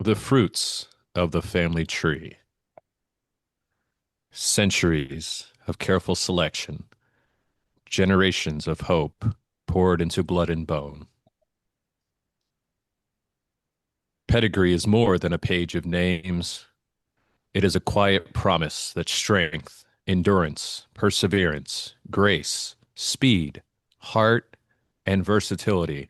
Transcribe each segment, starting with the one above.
The fruits of the family tree. Centuries of careful selection, generations of hope poured into blood and bone. Pedigree is more than a page of names. It is a quiet promise that strength, endurance, perseverance, grace, speed, heart, and versatility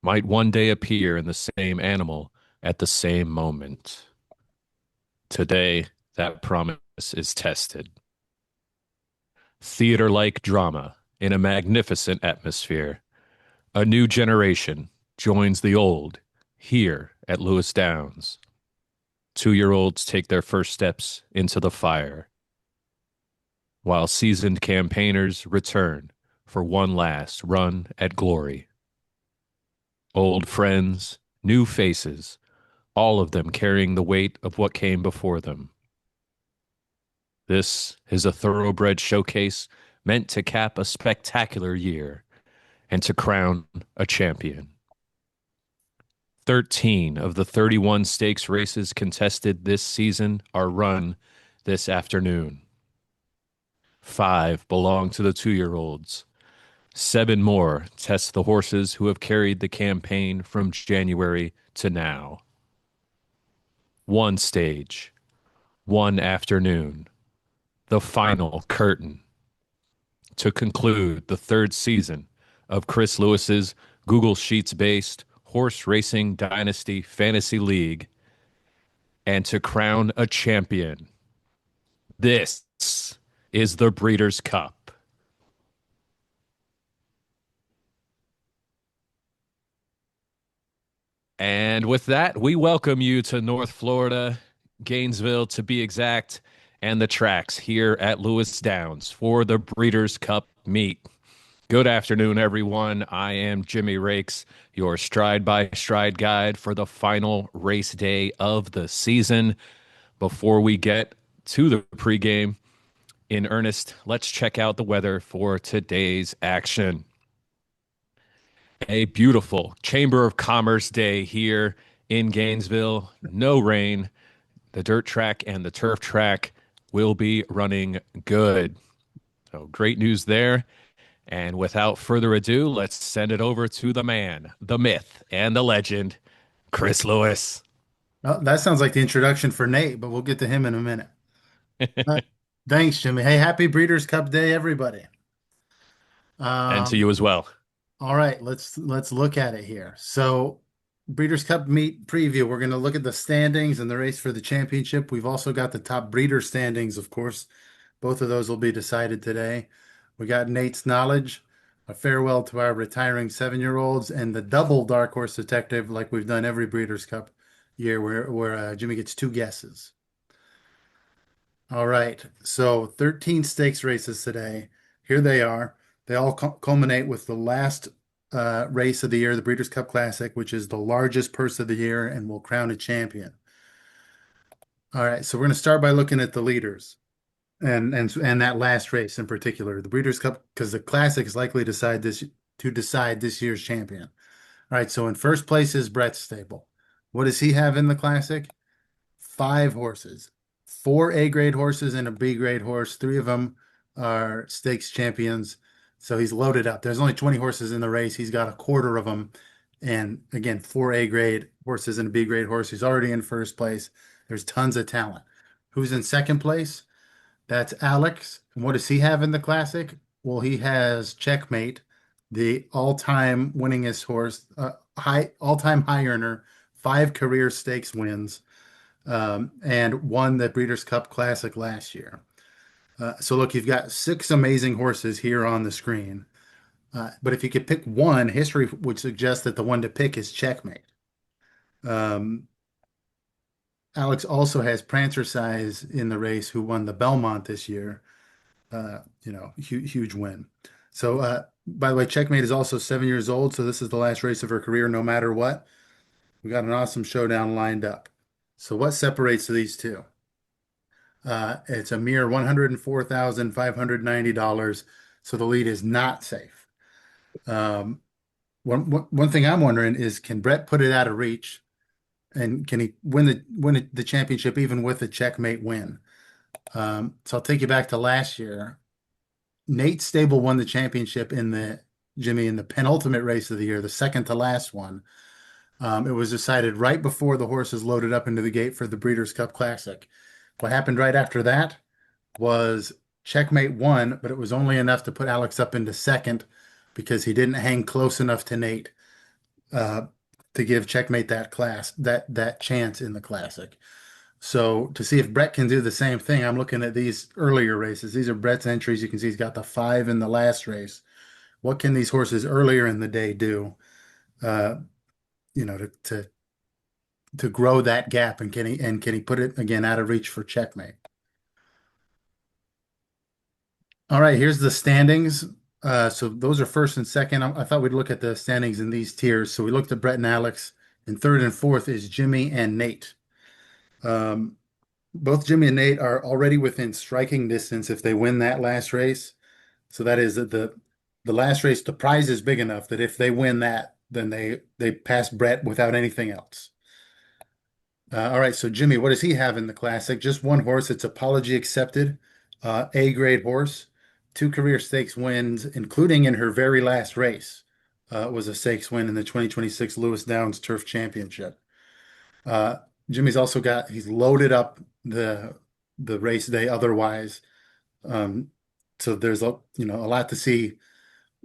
might one day appear in the same animal at the same moment. Today, that promise is tested. Theater like drama in a magnificent atmosphere. A new generation joins the old here at Lewis Downs. 2 year olds take their first steps into the fire, while seasoned campaigners return for one last run at glory. Old friends, new faces, all of them carrying the weight of what came before them. This is a thoroughbred showcase meant to cap a spectacular year and to crown a champion. 13 of the 31 stakes races contested this season are run this afternoon. 5 belong to the 2 year olds. 7 more test the horses who have carried the campaign from January to now. One stage, one afternoon, the final curtain to conclude the third season of Chris Lewis's Google Sheets based Horse Racing Dynasty Fantasy League and to crown a champion. This is the Breeders' Cup. And with that, we welcome you to North Florida, Gainesville to be exact, and the tracks here at Lewis Downs for the Breeders' Cup meet. Good afternoon, everyone. I am Jimmy Rakes, your stride by stride guide for the final race day of the season. Before we get to the pregame in earnest, let's check out the weather for today's action. A beautiful Chamber of Commerce day here in Gainesville. No rain. The dirt track and the turf track will be running good. So great news there. And without further ado, let's send it over to the man, the myth, and the legend, Chris Lewis. Oh, that sounds like the introduction for Nate, but we'll get to him in a minute. Uh, Thanks, Jimmy. Hey, happy Breeders' Cup Day, everybody. And to Um, you as well. all right, let's look at it here. So, Breeders' Cup meet preview. We're going to look at the standings and the race for the championship. We've also got the top breeder standings, of course. Both of those will be decided today. We got Nate's knowledge, a farewell to our retiring 7-year-olds, and the double dark horse detective, like we've done every Breeders' Cup year, where Jimmy gets two guesses. All right. So 13 stakes races today. Here they are. They all culminate with the last race of the year, the Breeders' Cup Classic, which is the largest purse of the year and will crown a champion. All right. So we're going to start by looking at the leaders and that last race in particular, the Breeders' Cup, because the Classic is likely to decide this year's champion. All right. So in first place is Brett Stable. What does he have in the Classic? Five horses, four A grade horses and a B grade horse. Three of them are stakes champions. So he's loaded up. There's only 20 horses in the race. He's got a quarter of them. And again, four A grade horses and a B grade horse. He's already in first place. There's tons of talent. Who's in second place? That's Alex. And what does he have in the classic? Well, he has Checkmate, the all-time winningest horse, all-time high earner, five career stakes wins and won the Breeders' Cup Classic last year. So look, you've got six amazing horses here on the screen. But if you could pick one, history would suggest that the one to pick is Checkmate. Um, Alex also has Prancer Size in the race, who won the Belmont this year. Huge win. So, by the way, Checkmate is also 7 years old, so this is the last race of her career, no matter what. We got an awesome showdown lined up. So, what separates these two? It's a mere $104,590. So the lead is not safe. Um, one thing I'm wondering is, can Brett put it out of reach? And can he win the championship even with a checkmate win? So I'll take you back to last year. Nate Stable won the championship in the penultimate race of the year, the second to last one. It was decided right before the horses loaded up into the gate for the Breeders' Cup Classic. What happened right after that was checkmate won, but it was only enough to put Alex up into second because he didn't hang close enough to Nate uh, to give checkmate that chance in the Classic. So to see if Brett can do the same thing, I'm looking at these earlier races. These are Brett's entries. You can see he's got the 5 in the last race. What can these horses earlier in the day do, uh, to grow that gap? And can he put it again out of reach for checkmate? All right, here's the standings. So those are first and second. I thought we'd look at the standings in these tiers. So we looked at Brett and Alex, and third and fourth is Jimmy and Nate. Um, both Jimmy and Nate are already within striking distance if they win that last race. So that is that the last race, the prize is big enough that if they win that, then they pass Brett without anything else. All right, so Jimmy, what does he have in the Classic? Just one horse. It's Apology Accepted, A grade horse, 2 career stakes wins, including in her very last race, was a stakes win in the 2026 Lewis Downs Turf Championship. Uh, Jimmy's also he's loaded up the race day otherwise. Um, so there's a lot to see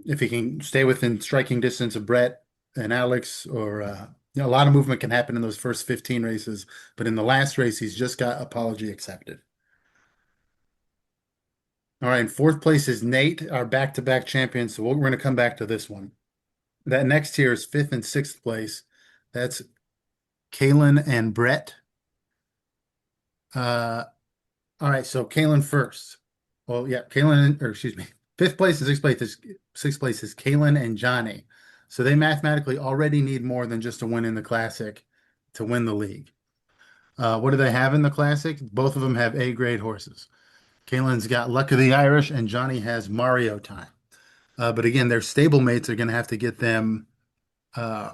if he can stay within striking distance of Brett and Alex, or a lot of movement can happen in those first 15 races. But in the last race, he's just got Apology Accepted. All right, in fourth place is Nate, our back-to-back champion. So we're going to come back to this one. That next tier is fifth and sixth place. That's Kalen and Brett. Uh, all right, so Kalen first. Well, yeah, Kalen, or excuse me, fifth place and sixth place is Kalen and Johnny. So they mathematically already need more than just a win in the Classic to win the league. What do they have in the Classic? Both of them have A grade horses. Kalen's got Luck of the Irish, and Johnny has Mario Time. But again, their stablemates are going to have to get them uh,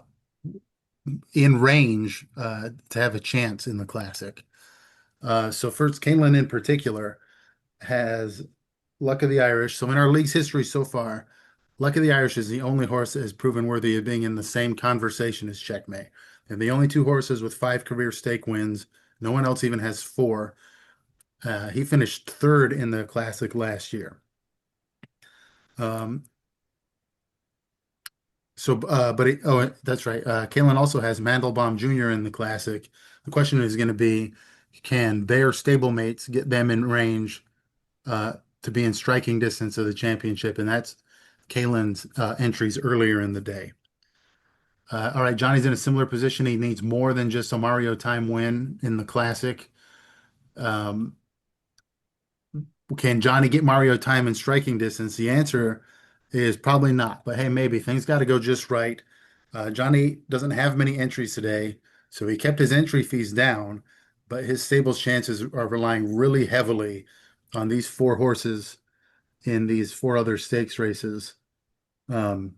in range to have a chance in the Classic. So first, Kalen in particular has Luck of the Irish. So in our league's history so far, Luck of the Irish is the only horse that has proven worthy of being in the same conversation as Checkmate. And the only 2 horses with 5 career stake wins. No one else even has 4. He finished third in the Classic last year. Um, that's right. Kalen also has Mandelbaum Jr. in the Classic. The question is going to be, can their stablemates get them in range to be in striking distance of the championship? And that's Kalen's entries earlier in the day. All right, Johnny's in a similar position. He needs more than just a Mario Time win in the Classic. Um, can Johnny get Mario Time in striking distance? The answer is probably not, but hey, maybe things got to go just right. Johnny doesn't have many entries today, so he kept his entry fees down, but his stable's chances are relying really heavily on these 4 horses in these 4 other stakes races um,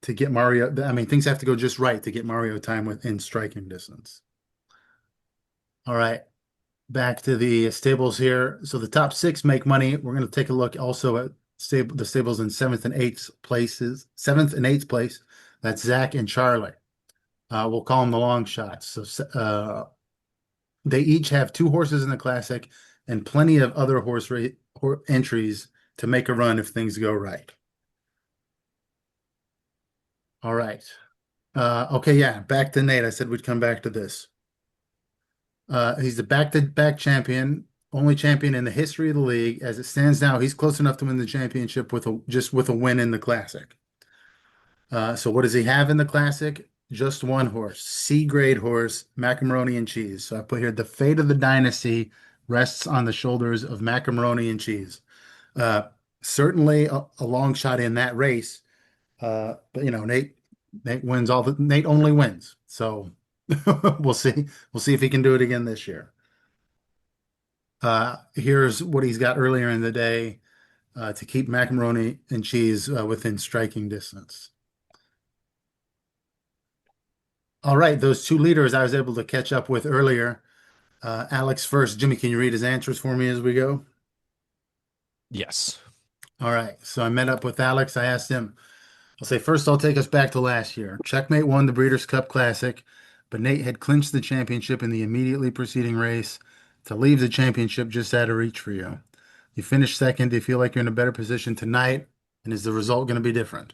to get Mario. I mean, things have to go just right to get Mario Time within striking distance. All right, back to the stables here. So the top 6 make money. We're going to take a look also at the stables in seventh and eighth places. Seventh and eighth place. That's Zach and Charlie. We'll call them the long shots. So they each have 2 horses in the Classic and plenty of other entries to make a run if things go right. All right. Okay, yeah, back to Nate. I said we'd come back to this. He's the back-to-back champion, only champion in the history of the league. As it stands now, he's close enough to win the championship with a win in the Classic. So what does he have in the Classic? Just one horse, C grade horse, Macaroni and Cheese. So I put here the fate of the dynasty rests on the shoulders of Macaroni and Cheese. Uh, Certainly a long shot in that race. But Nate only wins. So we'll see. We'll see if he can do it again this year. Here's what he's got earlier in the day to keep Macaroni and Cheese within striking distance. All right, those two leaders I was able to catch up with earlier. Alex first. Jimmy, can you read his answers for me as we go? Yes. All right, so I met up with Alex. I asked him, I'll say first, I'll take us back to last year. Checkmate won the Breeders' Cup Classic, but Nate had clinched the championship in the immediately preceding race to leave the championship just out of reach for you. You finished second. Do you feel like you're in a better position tonight? And is the result going to be different?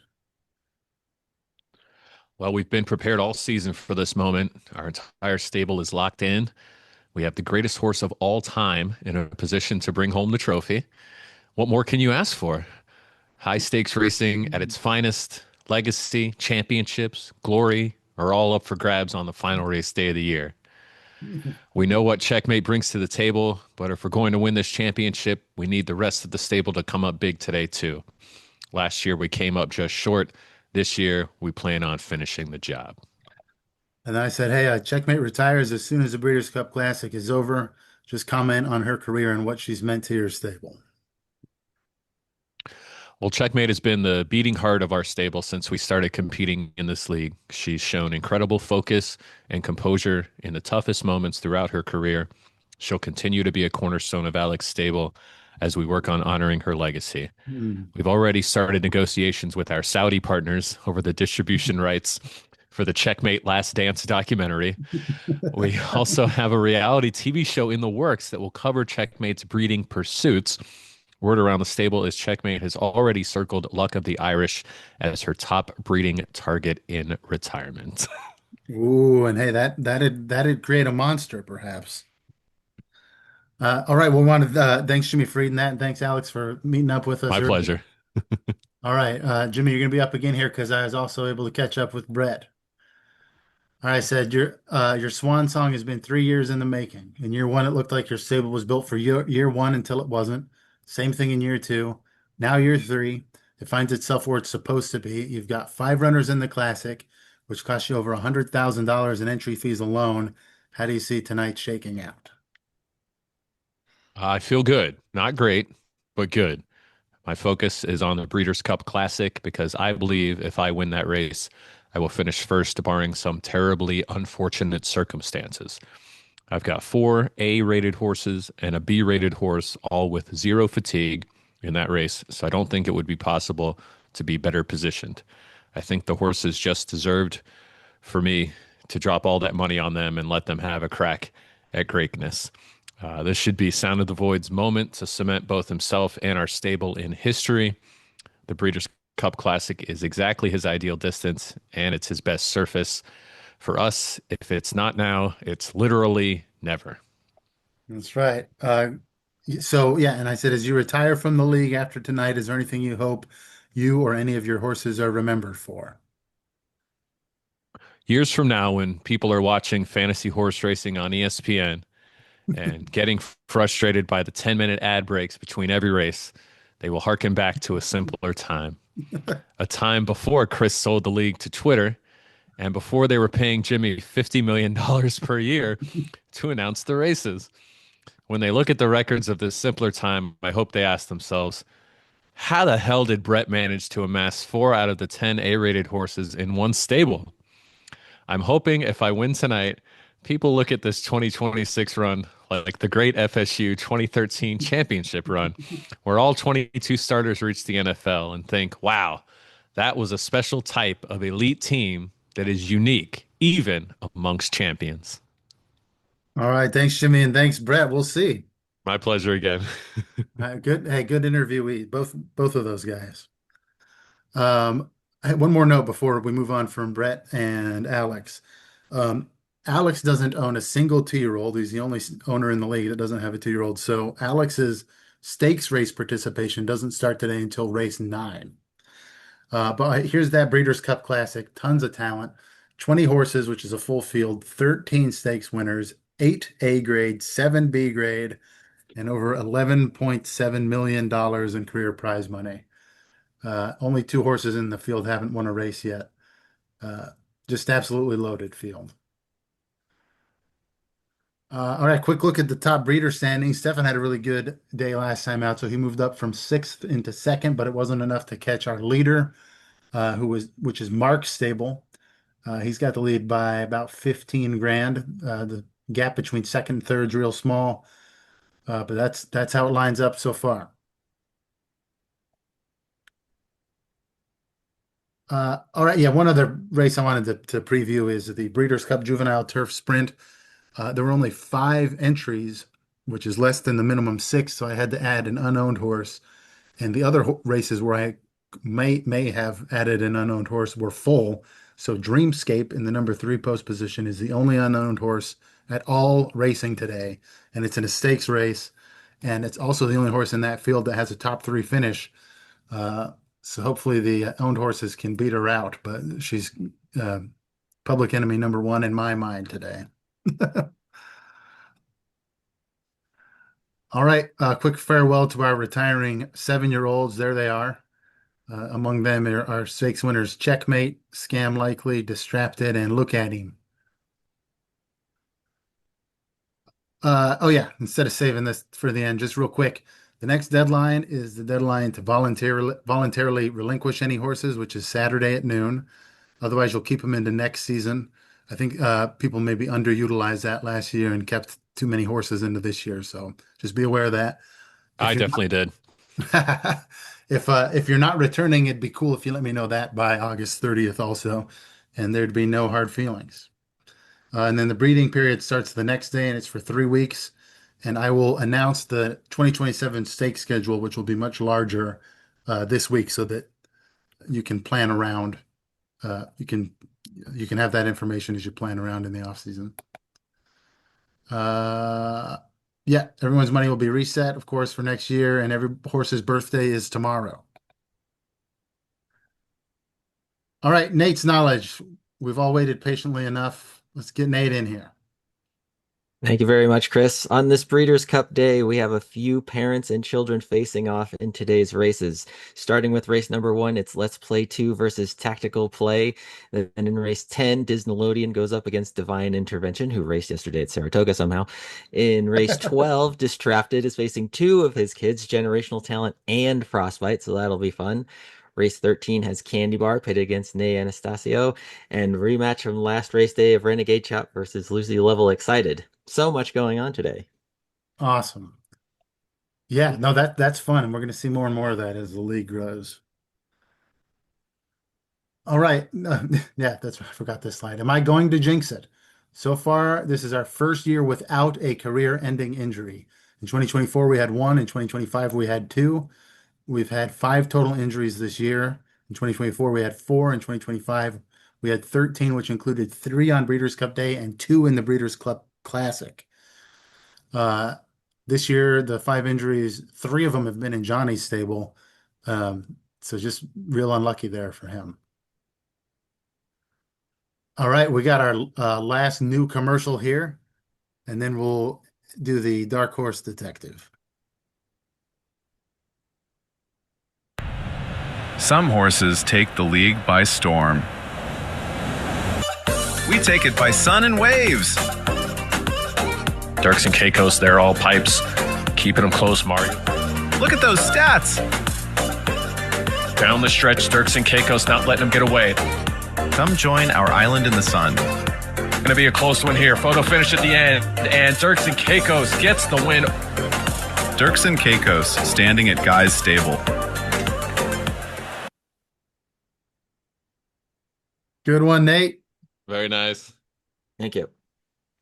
Well, we've been prepared all season for this moment. Our entire stable is locked in. We have the greatest horse of all time in a position to bring home the trophy. What more can you ask for? High stakes racing at its finest, legacy, championships, glory are all up for grabs on the final race day of the year. We know what Checkmate brings to the table, but if we're going to win this championship, we need the rest of the stable to come up big today, too. Last year, we came up just short. This year, we plan on finishing the job. And I said, hey, Checkmate retires as soon as the Breeders' Cup Classic is over. Just comment on her career and what she's meant to your stable. Well, Checkmate has been the beating heart of our stable since we started competing in this league. She's shown incredible focus and composure in the toughest moments throughout her career. She'll continue to be a cornerstone of Alex's stable as we work on honoring her legacy. Hmm. We've already started negotiations with our Saudi partners over the distribution rights for the Checkmate Last Dance documentary. We also have a reality TV show in the works that will cover Checkmate's breeding pursuits. Word around the stable is Checkmate has already circled Luck of the Irish as her top breeding target in retirement. Ooh, and hey, that'd create a monster, perhaps. All right, well, we wanted thanks Jimmy for reading that, and thanks Alex for meeting up with us My earlier. pleasure. All right, Jimmy, you're gonna be up again here because I was also able to catch up with Brett. All right, I said your swan song has been 3 years in the making. In year one, it looked like your stable was built for year one until it wasn't. Same thing in year two. Now year three, it finds itself where it's supposed to be. You've got five runners in the classic, which cost you over $100,000 in entry fees alone. How do you see tonight shaking out? I feel good. Not great, but good. My focus is on the Breeders' Cup Classic because I believe if I win that race, I will finish first, barring some terribly unfortunate circumstances. I've got four A rated horses and a B rated horse, all with zero fatigue in that race. So I don't think it would be possible to be better positioned. I think the horses just deserved for me to drop all that money on them and let them have a crack at greatness. This should be Sound of the Void's moment to cement both himself and our stable in history. The Breeders' Cup Classic is exactly his ideal distance, and it's his best surface. For us, if it's not now, it's literally never. That's right. So yeah, and I said, as you retire from the league after tonight, is there anything you hope you or any of your horses are remembered for? Years from now, when people are watching fantasy horse racing on ESPN and getting frustrated by the 10-minute ad breaks between every race, they will hearken back to a simpler time. A time before Chris sold the league to Twitter and before they were paying Jimmy $50 million per year to announce the races. When they look at the records of this simpler time, I hope they ask themselves, how the hell did Brett manage to amass 4 out of the 10 A-rated horses in one stable? I'm hoping if I win tonight, people look at this 2026 run like the great FSU 2013 championship run, where all 22 starters reached the NFL and think, wow, that was a special type of elite team that is unique, even amongst champions. All right, thanks, Jimmy, and thanks, Brett. We'll see. My pleasure again. Good, hey, good interviewee, both of those guys. I have one more note before we move on from Brett and Alex. Um, Alex doesn't own a single two-year-old. He's the only owner in the league that doesn't have a two-year-old. So Alex's stakes race participation doesn't start today until race nine. But here's that Breeders' Cup Classic. Tons of talent. 20 horses, which is a full field, 13 stakes winners, 8 A grade, 7 B grade, and over $11.7 million in career prize money. Only two horses in the field haven't won a race yet. Uh, just absolutely loaded field. All right, quick look at the top breeder standings. Stefan had a really good day last time out, so he moved up from sixth into second, but it wasn't enough to catch our leader, which is Mark Stable. He's got the lead by about 15 grand. The gap between second and third is real small, but that's how it lines up so far. All right, yeah. One other race I wanted to preview is the Breeders' Cup Juvenile Turf Sprint. There were only five entries, which is less than the minimum six, so I had to add an unowned horse. And the other races where I may have added an unowned horse were full. So Dreamscape in the number three post position is the only unowned horse at all racing today, and it's in a stakes race, and it's also the only horse in that field that has a top three finish. Uh, so hopefully the owned horses can beat her out, but she's uh, public enemy number one in my mind today. All right, quick farewell to our retiring 7-year-olds. There they are. Among them are our stakes winners Checkmate, Scam Likely, Distracted, and Look at Him. Oh yeah, instead of saving this for the end, just real quick, the next deadline is the deadline to voluntarily relinquish any horses, which is Saturday at noon. Otherwise, you'll keep them into next season. I think people maybe underutilized that last year and kept too many horses into this year. So just be aware of that. I If you're definitely did. if you're not returning, it'd be cool if you let me know that by August 30th also, and there'd be no hard feelings. And then the breeding period starts the next day, and it's for 3 weeks. And I will announce the 2027 stake schedule, which will be much larger this week, so that you can plan around. Uh, you can you can have that information as you plan around in the off season. Uh, yeah, everyone's money will be reset, of course, for next year, and every horse's birthday is tomorrow. All right, Nate's knowledge. We've all waited patiently enough. Let's get Nate in here. Thank you very much, Chris. On this Breeders' Cup Day, we have a few parents and children facing off in today's races. Starting with race number 1, it's Let's Play 2 versus Tactical Play. Then in race 10, Disneylodeon goes up against Divine Intervention, who raced yesterday at Saratoga somehow. In race 12, Distracted is facing two of his kids, Generational Talent and Frostbite, so that'll be fun. Race 13 has Candy Bar pitted against Nay Anastasio, and rematch from last race day of Renegade Chop versus Lucy Level Excited. So much going on today. Awesome. Yeah, no, that's fun, and we're going to see more and more of that as the league grows. All right. Yeah, that's right. I forgot this slide. Am I going to jinx it? So far, this is our first year without a career-ending injury. In 2024, we had one. In 2025, we had two. We've had five total injuries this year. In 2024, we had four. In 2025, we had 13, which included three on Breeders' Cup Day and two in the Breeders' Club Classic. This year, the five injuries, three of them have been in Johnny's stable. So just real unlucky there for him. All right, we got our last new commercial here, and then we'll do the Dark Horse Detective. Some horses take the league by storm. We take it by sun and waves. Dirks and Caicos, they're all pipes, keeping them close, Mario. Look at those stats. Down the stretch, Dirks and Caicos not letting them get away. Come join our island in the sun. Gonna be a close one here. Photo finish at the end, and Dirks and Caicos gets the win. Dirks and Caicos standing at Guy's stable. Good one, Nate. Very nice. Thank you.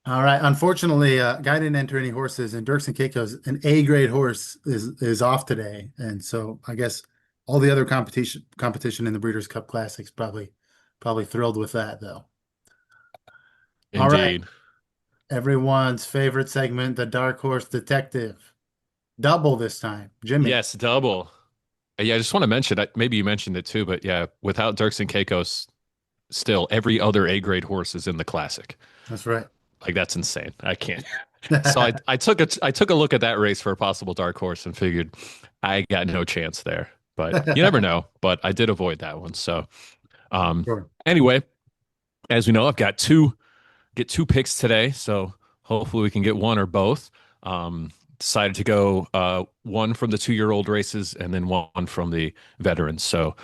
All right. Unfortunately, Guy didn't enter any horses, and Dirks and Caicos, an A-grade horse, is off today, and so I guess all the other competition in the Breeders' Cup Classics probably thrilled with that though. Indeed. All right. Everyone's favorite segment, the Dark Horse Detective. Double this time, Jimmy. Yes, double. Yeah, I just want to mention, maybe you mentioned it too, but yeah, without Dirks and Caicos, still every other A-grade horse is in the Classic. That's right. Like, that's insane. I can't. So I took a look at that race for a possible dark horse and figured I got no chance there. But you never know. But I did avoid that one. So Sure. anyway, as we know, I've got two picks today. So hopefully we can get one or both. Decided to go one from the 2-year-old races and then one from the veterans. So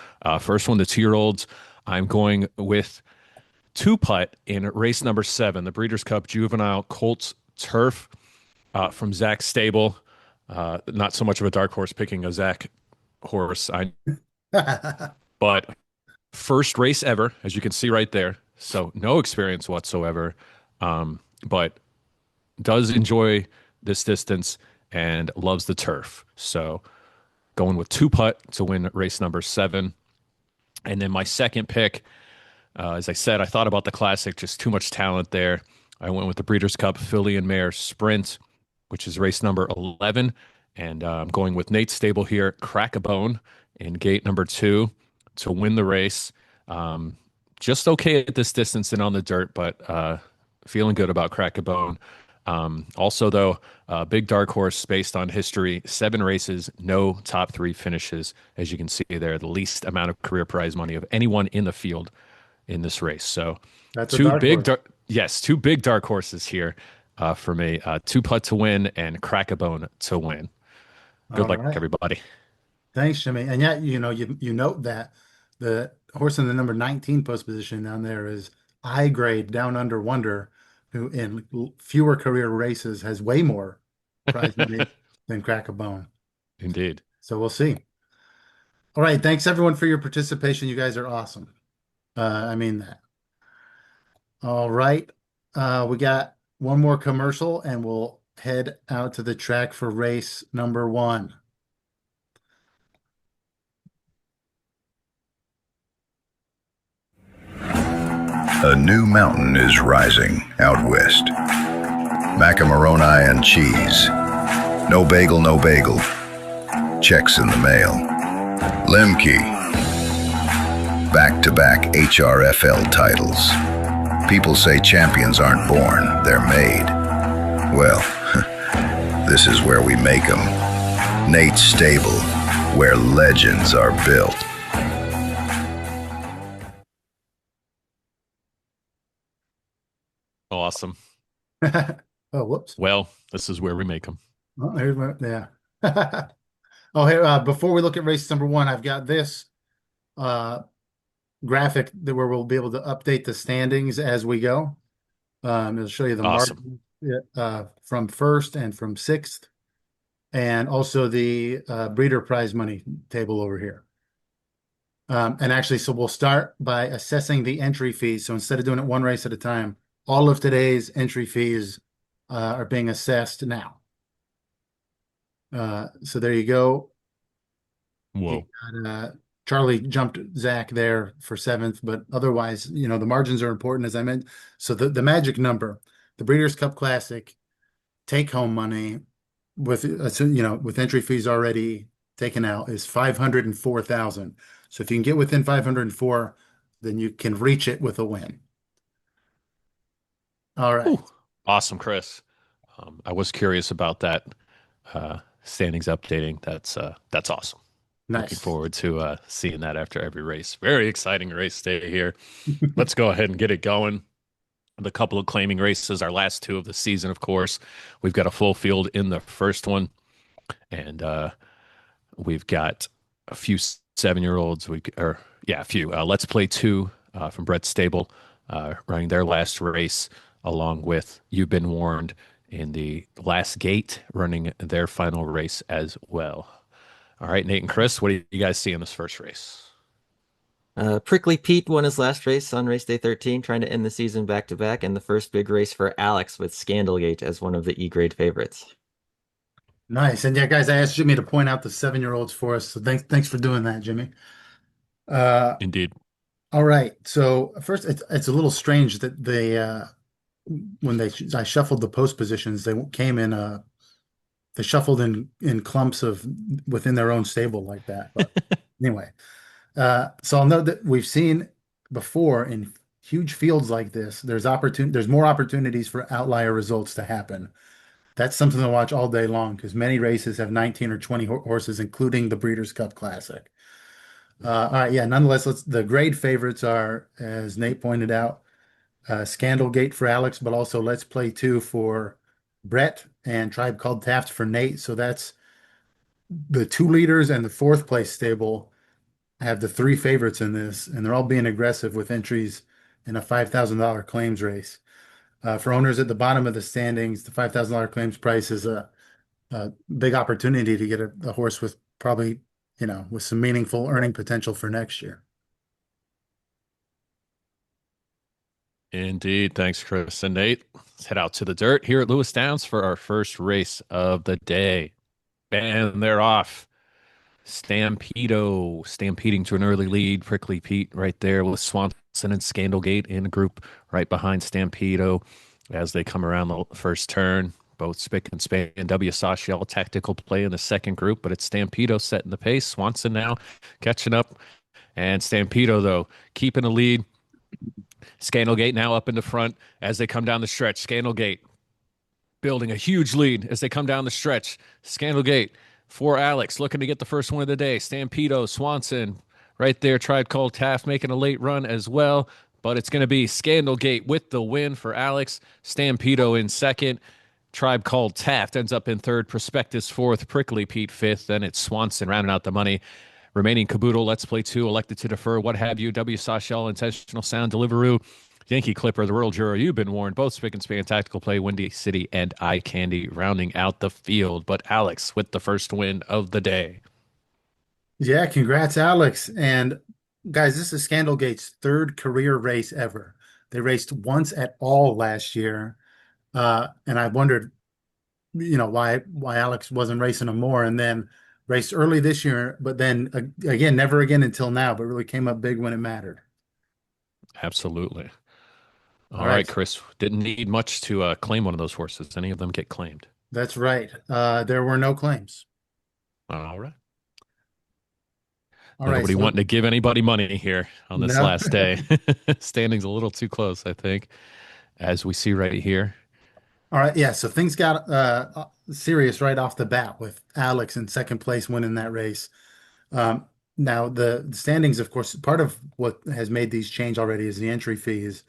first one, the 2-year-olds, I'm going with two putt in race number 7, the Breeders' Cup Juvenile Colts Turf from Zach Stable. Not so much of a dark horse picking a Zach horse, but first race ever, as you can see right there. So no experience whatsoever, but does enjoy this distance and loves the turf. So going with two putt to win race number 7. And then my second pick, as I said, I thought about the Classic, just too much talent there. I went with the Breeders' Cup Filly and Mare Sprint, which is race number 11. And I'm going with Nate Stable here, Crack a Bone in gate number 2 to win the race. Just okay at this distance and on the dirt, but feeling good about Crack a Bone. Also, though, big dark horse based on history, 7 races, no top 3 finishes. As you can see there, the least amount of career prize money of anyone in the field in this race. So That's a dark horse. Yes, two big dark horses here for me. Two putt to win and Crack a Bone to win. Good All luck, right. everybody. Thanks, Jimmy. And yet, you note that the horse in the number 19 post position down there is I grade Down Under Wonder, who in fewer career races has way more prize money than Crack a Bone. Indeed. So we'll see. All right. Thanks everyone for your participation. You guys are awesome. I mean that. All right. We got one more commercial and we'll head out to the track for race number 1. A new mountain is rising out west. Macamaroni and cheese. No bagel, no bagel. Checks in the mail. Lemke. Back-to-back HRFL titles. People say champions aren't born, they're made. Well, this is where we make them. Nate Stable, where legends are built. Awesome. Oh, whoops. Well, this is where we make them. Oh, here's my, yeah. Oh, here, before we look at race number 1, I've got this graphic where we'll be able to update the standings as we go. It'll show you the Awesome. margin from first and from 6th, and also the breeder prize money table over here. And actually, so we'll start by assessing the entry fees. So instead of doing it one race at a time, all of today's entry fees are being assessed now. So there you go. Whoa. Charlie jumped Zach there for 7th, but otherwise, the margins are important, as I meant. So the magic number, the Breeders' Cup Classic, take home money with entry fees already taken out is 504,000. So if you can get within 504, then you can reach it with a win. All right. Ooh, awesome, Chris. I was curious about that standings updating. That's awesome. Nice. Looking forward to seeing that after every race. Very exciting race day here. Let's go ahead and get it going. The couple of claiming races, our last 2 of the season, of course. We've got a full field in the first one, and we've got a few 7-year-olds. A few. Let's Play 2 from Brett Stable running their last race, along with You've Been Warned in the last gate running their final race as well. All right, Nate and Chris, what do you guys see in this first race? Prickly Pete won his last race on race day 13, trying to end the season back-to-back, and the first big race for Alex with Scandalgate as one of the E-grade favorites. Nice. And yeah, guys, I asked Jimmy to point out the 7-year-olds for us. So thanks for doing that, Jimmy. Indeed. All right. So first, it's a little strange that I shuffled the post positions, they came in they shuffled in clumps of within their own stable like that. But anyway, so I'll note that we've seen before in huge fields like this, there's more opportunities for outlier results to happen. That's something to watch all day long because many races have 19 or 20 horses, including the Breeders' Cup Classic. All right, yeah. Nonetheless, the grade favorites are, as Nate pointed out, Scandalgate for Alex, but also Let's Play 2 for Brett and Tribe Called Taft for Nate. So that's the 2 leaders and the 4th place stable have the 3 favorites in this, and they're all being aggressive with entries in a $5,000 claims race. For owners at the bottom of the standings, the $5,000 claims price is a big opportunity to get a horse with probably, with some meaningful earning potential for next year. Indeed. Thanks, Chris and Nate. Let's head out to the dirt here at Lewis Downs for our first race of the day. And they're off. Stampedo stampeding to an early lead. Prickly Pete right there with Swanson and Scandalgate in a group right behind Stampedo as they come around the first turn. Both Spick and Span and W. Sashiel tactical play in the second group, but it's Stampedo setting the pace. Swanson now catching up. And Stampedo, though, keeping the lead. Scandalgate now up in the front as they come down the stretch. Scandalgate building a huge lead as they come down the stretch. Scandalgate for Alex looking to get the first one of the day. Stampedo, Swanson right there. Tribe Called Taft making a late run as well, but it's going to be Scandalgate with the win for Alex. Stampedo in second. Tribe Called Taft ends up in third. Prospectus fourth. Prickly Pete fifth. Then it's Swanson rounding out the money. Remaining caboodle, Let's Play 2, Elected to Defer, What Have You, W. Sashel, Intentional Sound, Deliveroo, Yankee Clipper, The Rural Juror, You've Been Warned, both Spick and Span, Tactical Play, Windy City, and Eye Candy rounding out the field. But Alex with the first win of the day. Yeah, congrats, Alex. And guys, this is Scandalgate's third career race ever. They raced once at all last year. And I wondered, why Alex wasn't racing them more. And then raced early this year, but then again, never again until now, but really came up big when it mattered. Absolutely. All right. right, Chris. Didn't need much to claim one of those horses. Any of them get claimed? That's right. There were no claims. All right. All right. Nobody wanting to give anybody money here on this No. last day. Standing's a little too close, I think, as we see right here. All right. Yeah. So things got serious right off the bat with Alex in second place winning that race. Now the standings, of course, part of what has made these change already is the entry fees.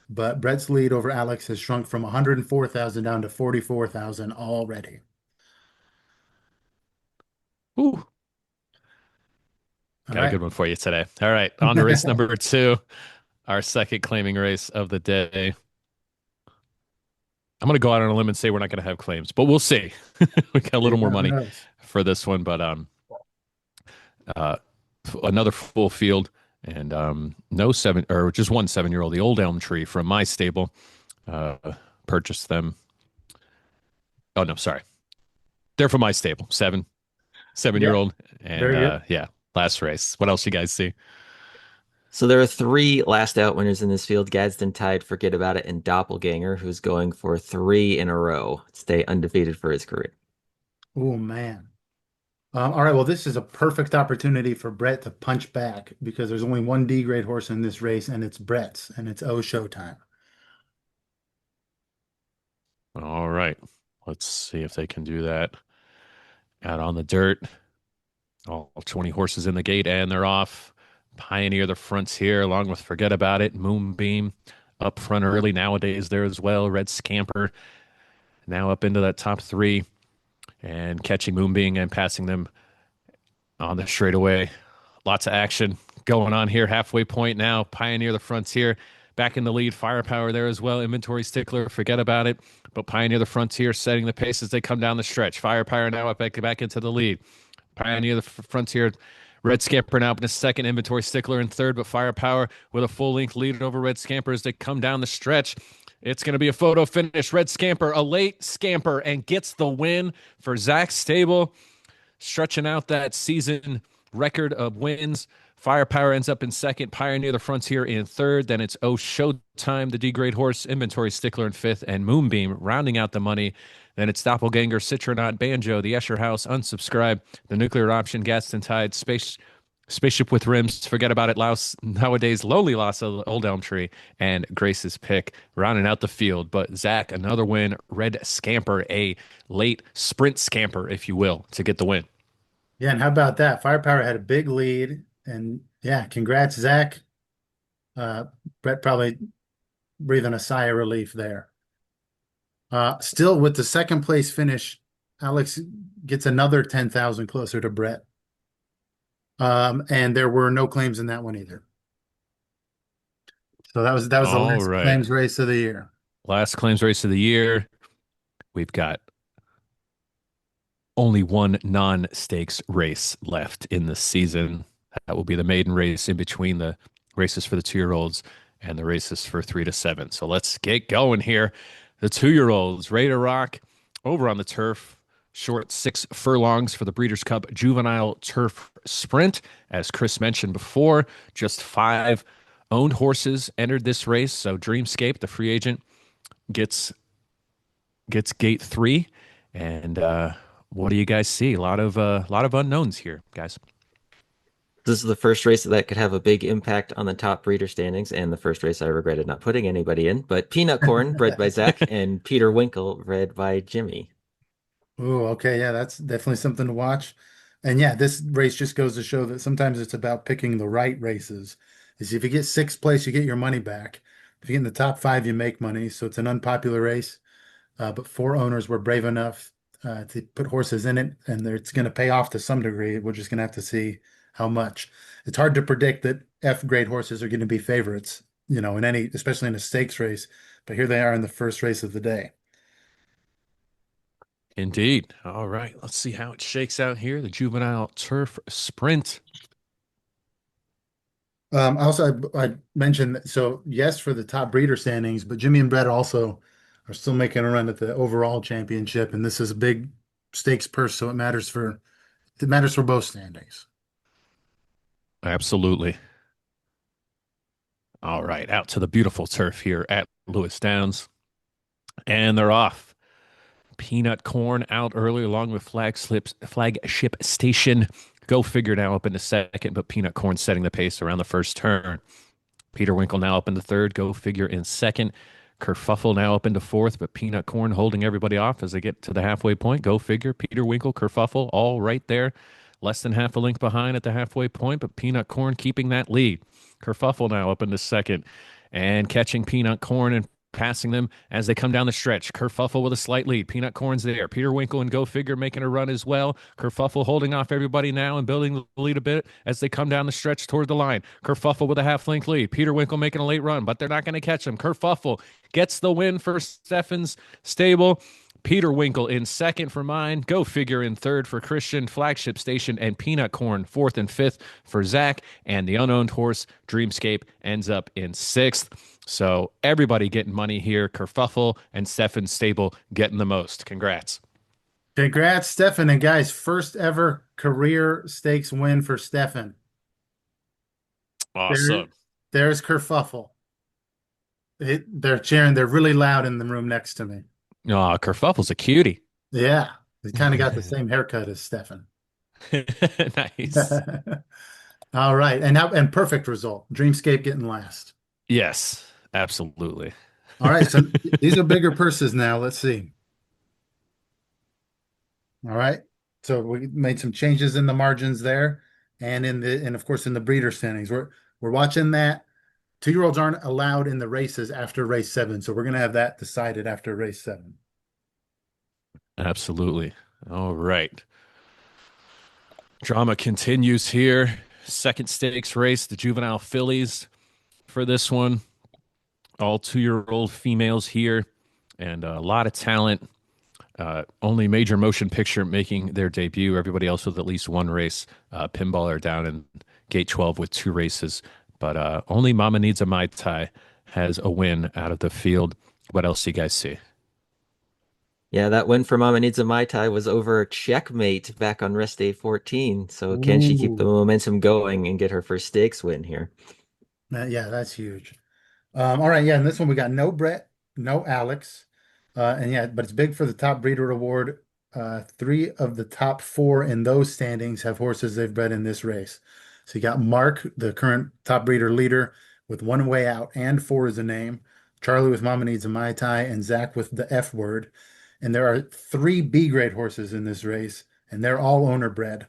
But Brett's lead over Alex has shrunk from 104,000 down to 44,000 already. Ooh. All Got a right. good one for you today. All right. On to race number 2, our second claiming race of the day. I'm going to go out on a limb and say we're not going to have claims, but we'll see. We got a little more money for this one, but another full field and no seven or just one 7-year-old, the Old Elm Tree from my stable. Purchased them. Oh no, sorry. They're from my stable. 7-year-old. And yeah, last race. What else you guys see? So there are 3 last out winners in this field. Gadsden Tide, Forget About It, and Doppelganger, who's going for 3 in a row to stay undefeated for his career. Oh, man. All right. Well, this is a perfect opportunity for Brett to punch back because there's only one D grade horse in this race, and it's Brett's, and it's Showtime. All right. Let's see if they can do that. Out on the dirt. All 20 horses in the gate, and they're off. Pioneer the fronts here, along with Forget About It, Moonbeam up front early nowadays there as well. Red Scamper now up into that top 3 and catching Moonbeam and passing them on the straightaway. Lots of action going on here. Halfway point now. Pioneer the Frontier back in the lead. Firepower there as well. Inventory Stickler, Forget About It. But Pioneer the Frontier setting the pace as they come down the stretch. Firepower now up back into the lead. Pioneer the Frontier. Red Scamper now up in a second. Inventory Stickler in third, but Firepower with a full-length lead over Red Scamper as they come down the stretch. It's going to be a photo finish. Red Scamper, a late scamper, and gets the win for Zach's stable, stretching out that season record of wins. Firepower ends up in second. Pioneer the Frontier in third. Then it's Showtime, the D-grade horse. Inventory Stickler in fifth, and Moonbeam rounding out the money. Then it's Doppelganger, Citronaut, Banjo, the Escher House, Unsubscribe, the Nuclear Option, Gadsden Tide, Spaceship with Rims, Forget About It, nowadays Lowly Loss of the Old Elm Tree, and Grace's Pick rounding out the field. But Zach, another win. Red Scamper, a late sprint scamper, if you will, to get the win. Yeah, and how about that? Firepower had a big lead, and yeah, congrats, Zach. Brett probably breathing a sigh of relief there. Still with the second place finish, Alex gets another 10,000 closer to Brett. And there were no claims in that one either. So that was the All last right. claims race of the year. Last claims race of the year. We've got only one non-stakes race left in the season. That will be the maiden race in between the races for the 2-year-olds and the races for 3 to 7. So let's get going here. The 2-year-olds ready to rock over on the turf. Short 6 furlongs for the Breeders' Cup Juvenile Turf Sprint. As Chris mentioned before, just 5 owned horses entered this race. So Dreamscape, the free agent, gets gate 3, and what do you guys see? A lot of unknowns here, guys. This is the first race that could have a big impact on the top breeder standings, and the first race I regretted not putting anybody in. But Peanut Corn, bred by Zach, and Peter Winkle, bred by Jimmy. Oh, okay. Yeah, that's definitely something to watch. And yeah, this race just goes to show that sometimes it's about picking the right races. Is if you get 6th place, you get your money back. If you get in the top 5, you make money. So it's an unpopular race. But 4 owners were brave enough to put horses in it, and it's going to pay off to some degree. We're just going to have to see how much. It's hard to predict that F grade horses are going to be favorites, in any, especially in a stakes race. But here they are in the first race of the day. Indeed. All right, let's see how it shakes out here. The Juvenile Turf Sprint. Also, I mentioned so yes for the top breeder standings, but Jimmy and Brett also are still making a run at the overall championship, and this is a big stakes purse, so it matters for both standings. Absolutely. All right, out to the beautiful turf here at Lewis Downs, and they're off. Peanut Corn out early along with Flagship Station. Go figure now up into second, but Peanut Corn setting the pace around the first turn. Peter Winkle now up into third. Go figure in second. Kerfuffle now up into fourth, but Peanut Corn holding everybody off as they get to the halfway point. Go figure. Peter Winkle, Kerfuffle, all right there. Less than half a length behind at the halfway point, but Peanut Corn keeping that lead. Kerfuffle now up into second and catching Peanut Corn and passing them as they come down the stretch. Kerfuffle with a slight lead. Peanut Corn's there. Peter Winkle and Go Figure making a run as well. Kerfuffle holding off everybody now and building the lead a bit as they come down the stretch toward the line. Kerfuffle with a half-length lead. Peter Winkle making a late run, but they're not going to catch him. Kerfuffle gets the win for Steffen's stable. Peter Winkle in second for mine. Go Figure in third for Christian. Flagship Station and Peanut Corn fourth and fifth for Zach. And the unowned horse, Dreamscape, ends up in sixth. So everybody getting money here. Kerfuffle and Stefan Stable getting the most. Congrats. Congrats, Stefan. And guys, first ever career stakes win for Stefan. Awesome. There's Kerfuffle. They're cheering. They're really loud in the room next to me. Oh, Kerfuffle's a cutie. Yeah, he kind of got the same haircut as Stefan. Nice. All right, and perfect result. Dreamscape getting last. Yes, absolutely. All right, so these are bigger purses now. Let's see. All right, so we made some changes in the margins there, and of course in the breeder standings. We're watching that. 2-year-olds aren't allowed in the races after race 7, so we're gonna have that decided after race 7. Absolutely. All right. Drama continues here. Second stakes race, the juvenile fillies for this one. All 2-year-old females here, and a lot of talent. Only Major Motion Picture making their debut. Everybody else with at least one race. Pinball are down in gate 12 with 2 races, but only Mama Needs a Mai Tai has a win out of the field. What else do you guys see? Yeah, that win for Mama Needs a Mai Tai was over Checkmate back on rest day 14. So can she keep the momentum going and get her first stakes win here? Yeah, that's huge. All right, yeah, and this one we got no Brett, no Alex, and yeah, but it's big for the top breeder award. 3 of the top 4 in those standings have horses they've bred in this race. So you got Mark, the current top breeder leader, with 1 way out and 4 as a name. Charlie with Mama Needs a Mai Tai, and Zach with the F word. And there are 3 B grade horses in this race, and they're all owner bred.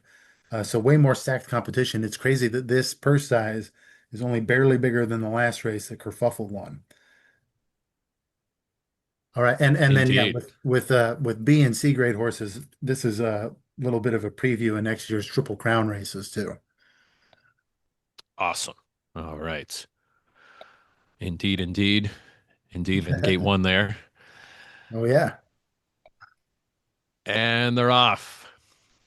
So way more stacked competition. It's crazy that this purse size is only barely bigger than the last race that Kerfuffle won. All right, and then yeah, Indeed. with B and C grade horses, this is a little bit of a preview of next year's Triple Crown races too. Awesome. All right. Indeed, indeed, indeed. In gate one there. Oh yeah. And they're off.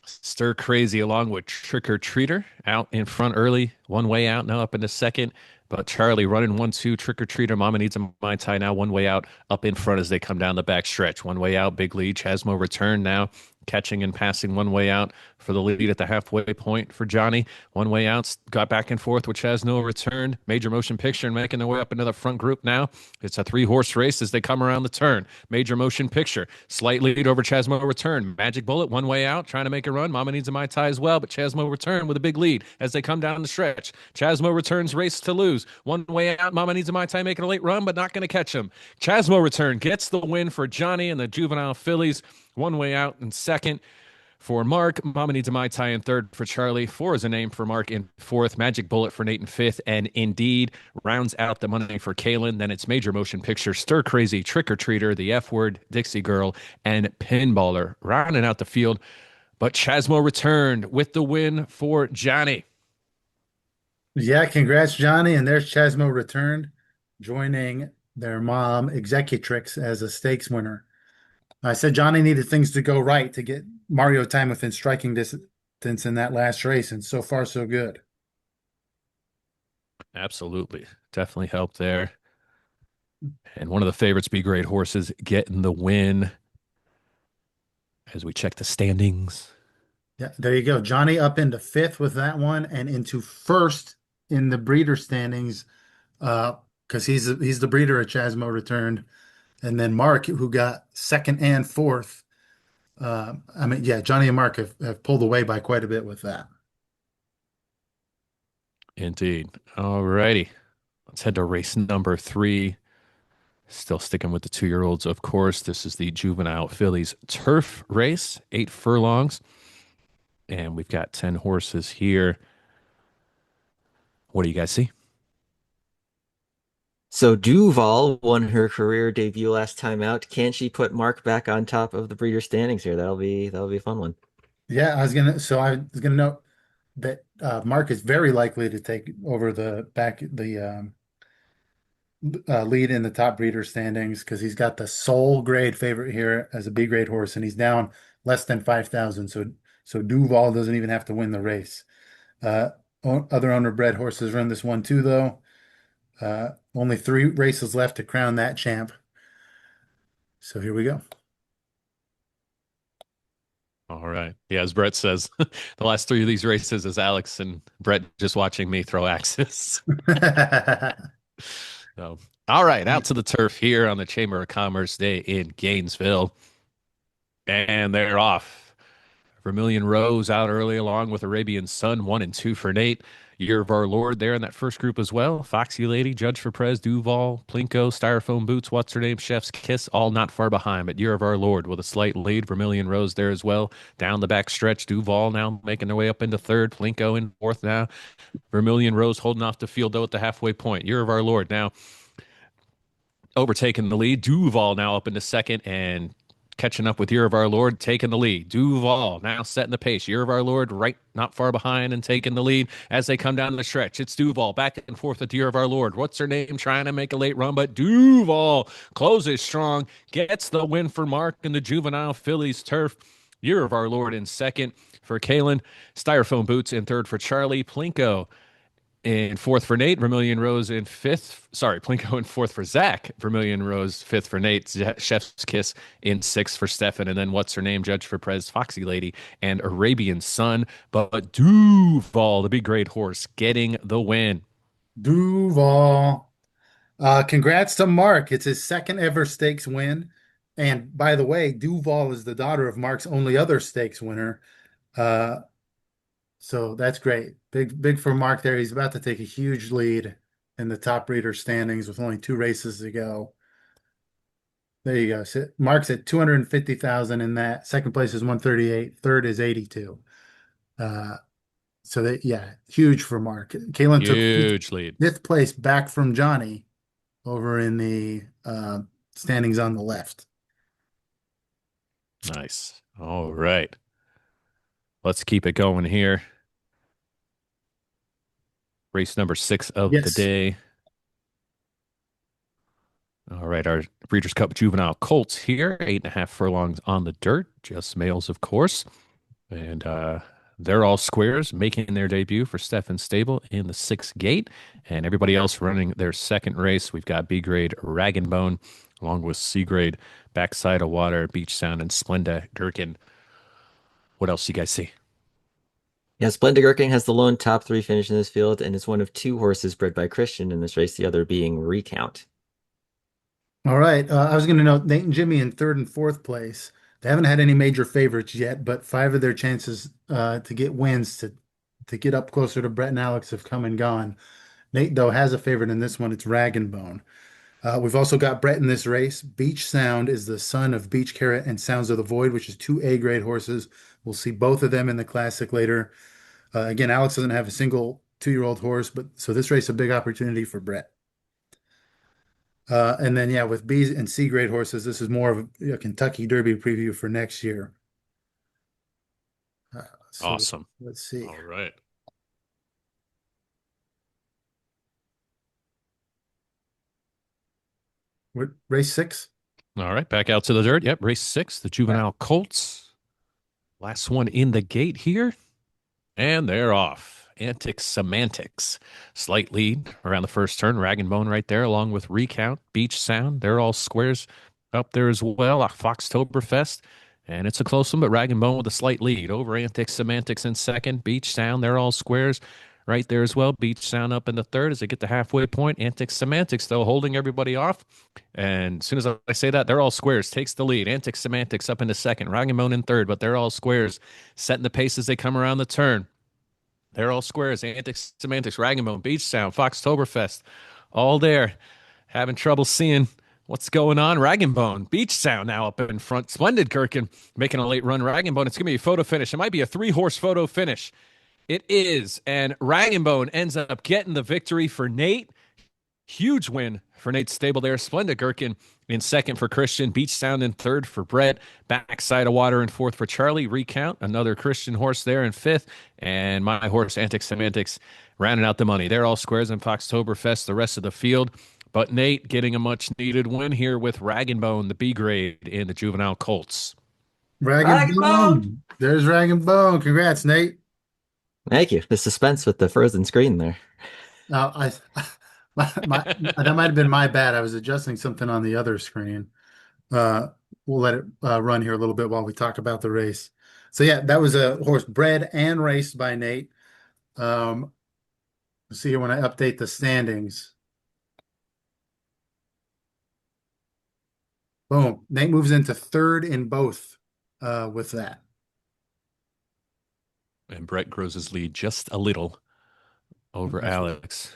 Stir Crazy along with Trick or Treater out in front early, one way out now up in the second. But Charlie running 1-2, Trick or Treater, Mama Needs a Mai Tai now one way out up in front as they come down the back stretch. One way out, big lead. Chasmo return now, catching and passing one way out for the lead at the halfway point for Johnny. One way out, got back and forth with Chasno returned. Major Motion Picture and making their way up into the front group now. It's a 3-horse race as they come around the turn. Major Motion Picture, slight lead over Chasmo return. Magic Bullet, one way out, trying to make a run. Mama Needs a Mai Tai as well, but Chasmo return with a big lead as they come down the stretch. Chasmo returns race to lose. One way out, Mama Needs a Mai Tai making a late run, but not going to catch him. Chasmo return gets the win for Johnny and the Juvenile Phillies. One way out in second for Mark. Mama Needs a Mai Tai in third for Charlie. 4 is a name for Mark in fourth. Magic Bullet for Nate in fifth. And Indeed rounds out the money for Kalen. Then it's Major Motion Picture, Stir Crazy, Trick or Treater, The F Word, Dixie Girl, and Pinballer rounding out the field. But Chasmo returned with the win for Johnny. Yeah, congrats, Johnny. And there's Chasmo returned, joining their mom, Executrix, as a stakes winner. I said Johnny needed things to go right to get Mario time within striking distance in that last race, and so far, so good. Absolutely. Definitely helped there. And one of the favorites, Be Great Horses, getting the win as we check the standings. Yeah, there you go. Johnny up into fifth with that one, and into first in the breeder standings, because he's the breeder at Chasmo returned, and then Mark, who got second and fourth. Johnny and Mark have pulled away by quite a bit with that. Indeed. All righty. Let's head to race number 3. Still sticking with the 2-year-olds, of course. This is the Juvenile Phillies turf race, 8 furlongs. And we've got 10 horses here. What do you guys see? So Duval won her career debut last time out. Can she put Mark back on top of the breeder standings here? That'll be a fun one. Yeah, I was gonna note that Mark is very likely to take over the lead in the top breeder standings because he's got the sole grade favorite here as a B grade horse, and he's down less than 5,000. So Duval doesn't even have to win the race. Other owner bred horses run this one too, though. Only 3 races left to crown that champ. So here we go. All right. Yeah, as Brett says, the last 3 of these races is Alex and Brett just watching me throw axes. So, all right, out to the turf here on the Chamber of Commerce Day in Gainesville. And they're off. Vermilion Rose out early along with Arabian Sun, 1 and 2 for Nate. Year of Our Lord there in that first group as well. Foxy Lady, Judge for Prez, Duval, Plinko, Styrofoam Boots, what's her name, Chef's Kiss, all not far behind. But Year of Our Lord with a slight lead. Vermilion Rose there as well. Down the back stretch, Duval now making their way up into third. Plinko in fourth now. Vermilion Rose holding off the field though at the halfway point. Year of Our Lord now overtaking the lead. Duval now up into second and catching up with Year of Our Lord, taking the lead. Duval now setting the pace. Year of Our Lord right not far behind and taking the lead as they come down the stretch. It's Duval back and forth with Year of Our Lord. What's her name? Trying to make a late run, but Duval closes strong, gets the win for Mark in the Juvenile Phillies turf. Year of Our Lord in second for Kalen. Styrofoam Boots in third for Charlie. Plinko in fourth for Nate, Vermilion Rose in fifth. Sorry, Plinko in fourth for Zach. Vermilion Rose fifth for Nate. Chef's Kiss in sixth for Stefan. And then what's her name? Judge for Prez, Foxy Lady, and Arabian Sun. But Duval, the big great horse, getting the win. Duval. Congrats to Mark. It's his second ever stakes win. And by the way, Duval is the daughter of Mark's only other stakes winner. So that's great. Big for Mark there. He's about to take a huge lead in the top breeder standings with only 2 races to go. There you go. So Mark's at 250,000 in that. Second place is 138. Third is 82. Huge for Mark. Kalen took huge lead. 5th place back from Johnny over in the standings on the left. Nice. All right. Let's keep it going here. Race number 6 of the day. All right, our Breeders' Cup Juvenile Colts here, 8.5 furlongs on the dirt, just males, of course. And they're all squares, making their debut for Stefan Stable in the 6th gate. And everybody else running their second race. We've got B grade Rag and Bone, along with C grade Backside of Water, Beach Sound, and Splenda Gherkin. What else you guys see? Yeah, Splendid Gherkin has the lone top three finish in this field and is one of two horses bred by Christian in this race, the other being Recount. All right. I was going to note Nate and Jimmy in third and fourth place. They haven't had any major favorites yet, but five of their chances to get wins to get up closer to Brett and Alex have come and gone. Nate, though, has a favorite in this one. It's Rag and Bone. We've also got Brett in this race. Beach Sound is the son of Beach Carrot and Sounds of the Void, which is two A grade horses. We'll see both of them in the classic later. Again, Alex doesn't have a single 2-year-old horse, but so this race a big opportunity for Brett. And then, yeah, with B and C grade horses, this is more of a Kentucky Derby preview for next year. So Awesome. Let's see. All right. Race 6. All right, back out to the dirt. Yep, race 6, the Juvenile Colts. Last one in the gate here. And they're off. Antic Semantics. Slight lead around the first turn. Rag and Bone right there, along with Recount, Beach Sound. They're all squares up there as well. Foxtoberfest. And it's a close one, but Rag and Bone with a slight lead over Antic Semantics in second. Beach Sound, they're all squares right there as well. Beach Sound up in the third as they get the halfway point. Antic Semantics, though, holding everybody off. And as soon as I say that, they're all squares. Takes the lead. Antic Semantics up into second. Rag and Bone in third, but they're all squares. Setting the pace as they come around the turn. They're all squares. Antic Semantics, Rag and Bone, Beach Sound, Foxtoberfest, all there. Having trouble seeing what's going on. Rag and Bone, Beach Sound now up in front. Splendid Gherkin making a late run. Rag and Bone, it's going to be a photo finish. It might be a 3-horse photo finish. It is. And Rag and Bone ends up getting the victory for Nate. Huge win for Nate's stable there. Splendid Gherkin in second for Christian. Beach Sound in third for Brett. Backside of Water in fourth for Charlie. Recount, another Christian horse there in fifth. And my horse, Antic Semantics, rounding out the money. They're all squares in Foxtoberfest, the rest of the field. But Nate getting a much-needed win here with Rag and Bone, the B grade in the Juvenile Colts. Rag and Bone. There's Rag and Bone. Congrats, Nate. Thank you. The suspense with the frozen screen there. That might have been my bad. I was adjusting something on the other screen. We'll let it run here a little bit while we talk about the race. So yeah, that was a horse bred and raced by Nate. Let's see here when I update the standings. Boom. Nate moves into third in both with that. And Brett grows his lead just a little over Alex.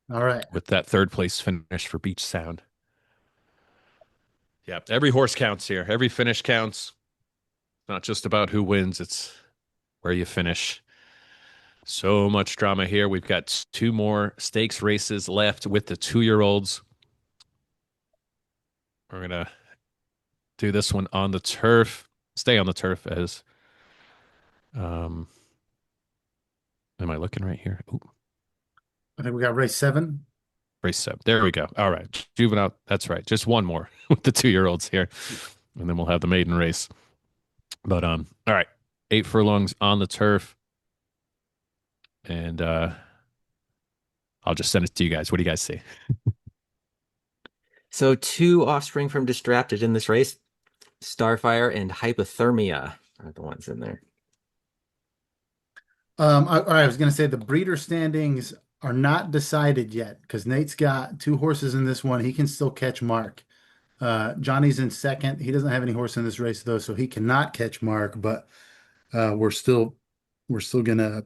All right. With that third place finish for Beach Sound. Yeah, every horse counts here. Every finish counts. It's not just about who wins, it's where you finish. So much drama here. We've got 2 more stakes races left with the 2-year-olds. We're going to do this one on the turf. Stay on the turf as am I looking right here? Ooh. I think we got race 7. Race 7. There we go. All right. Juvenile. That's right. Just one more with the 2-year-olds here. And then we'll have the maiden race. But all right. 8 furlongs on the turf. And I'll just send it to you guys. What do you guys see? So 2 offspring from Distracted in this race. Starfire and Hypothermia are the ones in there. I was going to say the breeder standings are not decided yet because Nate's got 2 horses in this one. He can still catch Mark. Johnny's in second. He doesn't have any horse in this race though, so he cannot catch Mark. But we're still gonna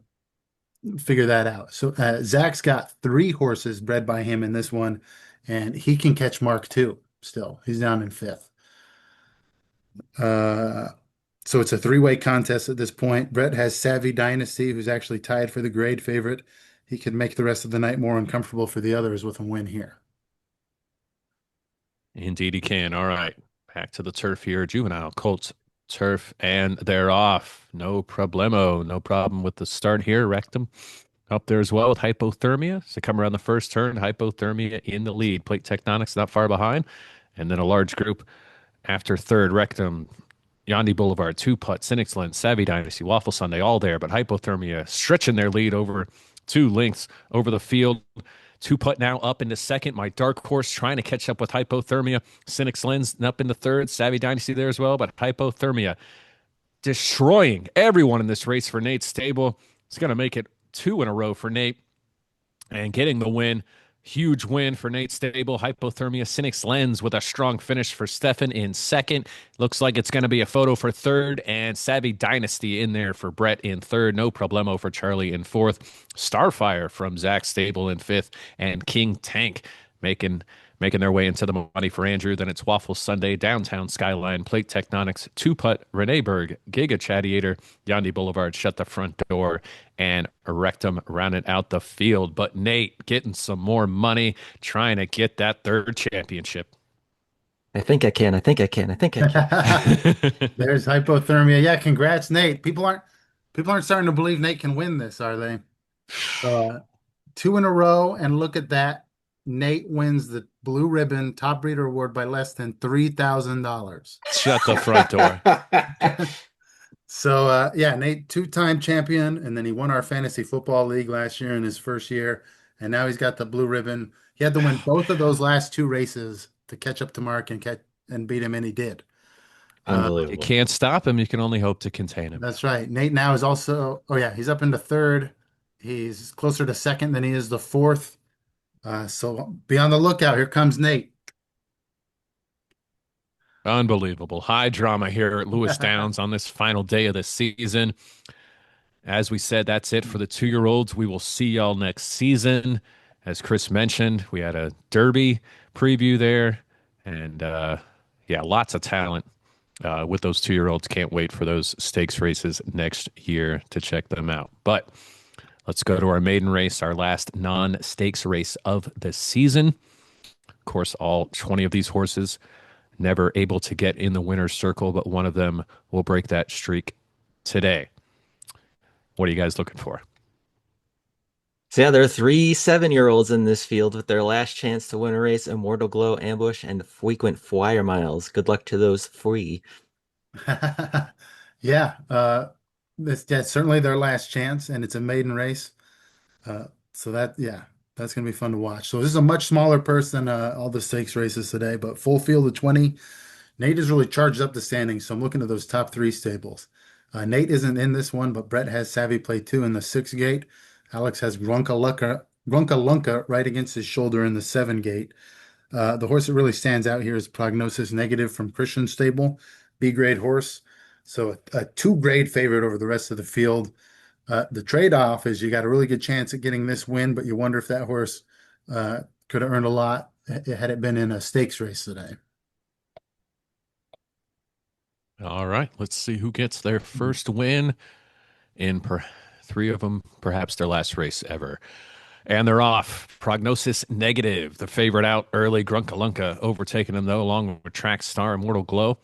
figure that out. So Zach's got 3 horses bred by him in this one, and he can catch Mark too. Still, he's down in 5th. So it's a 3-way contest at this point. Brett has Savvy Dynasty, who's actually tied for the grade favorite. He could make the rest of the night more uncomfortable for the others with a win here. Indeed he can. All right. Back to the turf here. Juvenile Colts turf, and they're off. No problemo. No problem with the start here. Rectum up there as well with Hypothermia. So come around the first turn, Hypothermia in the lead. Plate Tectonics not far behind. And then a large group after third, Rectum, Yandi Boulevard, Two Putt, Cynics Lens, Savvy Dynasty, Waffle Sunday, all there. But Hypothermia stretching their lead over 2 lengths over the field. Two Putt now up into second. My dark horse trying to catch up with Hypothermia. Cynics Lens up into third. Savvy Dynasty there as well. But Hypothermia destroying everyone in this race for Nate Stable. It's going to make it 2 in a row for Nate and getting the win. Huge win for Nate Stable. Hypothermia, Cynics Lens with a strong finish for Stefan in second. Looks like it's going to be a photo for third, and Savvy Dynasty in there for Brett in third. No problemo for Charlie in fourth. Starfire from Zach Stable in fifth, and King Tank making their way into the money for Andrew. Then it's Waffle Sunday, Downtown Skyline, Plate Tectonics, Two Putt, Reneeberg, Giga Chadiator, Yandi Boulevard, Shut the Front Door, and Rectum rounded out the field. But Nate getting some more money, trying to get that third championship. I think I can. There's Hypothermia. Yeah, congrats, Nate. People aren't starting to believe Nate can win this, are they? 2 in a row, and look at that. Nate wins the Blue Ribbon Top Breeder Award by less than $3,000. Shut the front door. So, yeah, Nate, 2-time champion, and then he won our fantasy football league last year in his first year, and now he's got the Blue Ribbon. He had to win both of those last 2 races to catch up to Mark and beat him, and he did. Unbelievable. You can't stop him. You can only hope to contain him. That's right. Nate now is also, he's up into third. He's closer to second than he is the fourth. So be on the lookout. Here comes Nate. Unbelievable. High drama here at Lewis Downs on this final day of the season. As we said, that's it for the 2-year-olds. We will see y'all next season. As Chris mentioned, we had a Derby preview there. And, lots of talent with those 2-year-olds. Can't wait for those stakes races next year to check them out. But let's go to our maiden race, our last non-stakes race of the season. Of course, all 20 of these horses never able to get in the winner's circle, but one of them will break that streak today. What are you guys looking for? So yeah, there are 3 7-year-olds in this field with their last chance to win a race: Immortal Glow, Ambush, and Frequent Flyer Miles. Good luck to those 3. Yeah, that's certainly their last chance, and it's a maiden race. So that's going to be fun to watch. So this is a much smaller purse than all the stakes races today, but full field of 20. Nate has really charged up the standings, so I'm looking at those top 3 stables. Nate isn't in this one, but Brett has Savvy Play 2 in the 6 gate. Alex has Grunka Lunka right against his shoulder in the 7 gate. The horse that really stands out here is Prognosis Negative from Christian Stable, B-grade horse. So a 2-grade favorite over the rest of the field. The trade-off is you got a really good chance at getting this win, but you wonder if that horse could have earned a lot had it been in a stakes race today. All right, let's see who gets their first win in 3 of them, perhaps their last race ever. And they're off. Prognosis Negative, the favorite out early. Grunkalunka overtaking them, though, along with Track Star, Immortal Glow.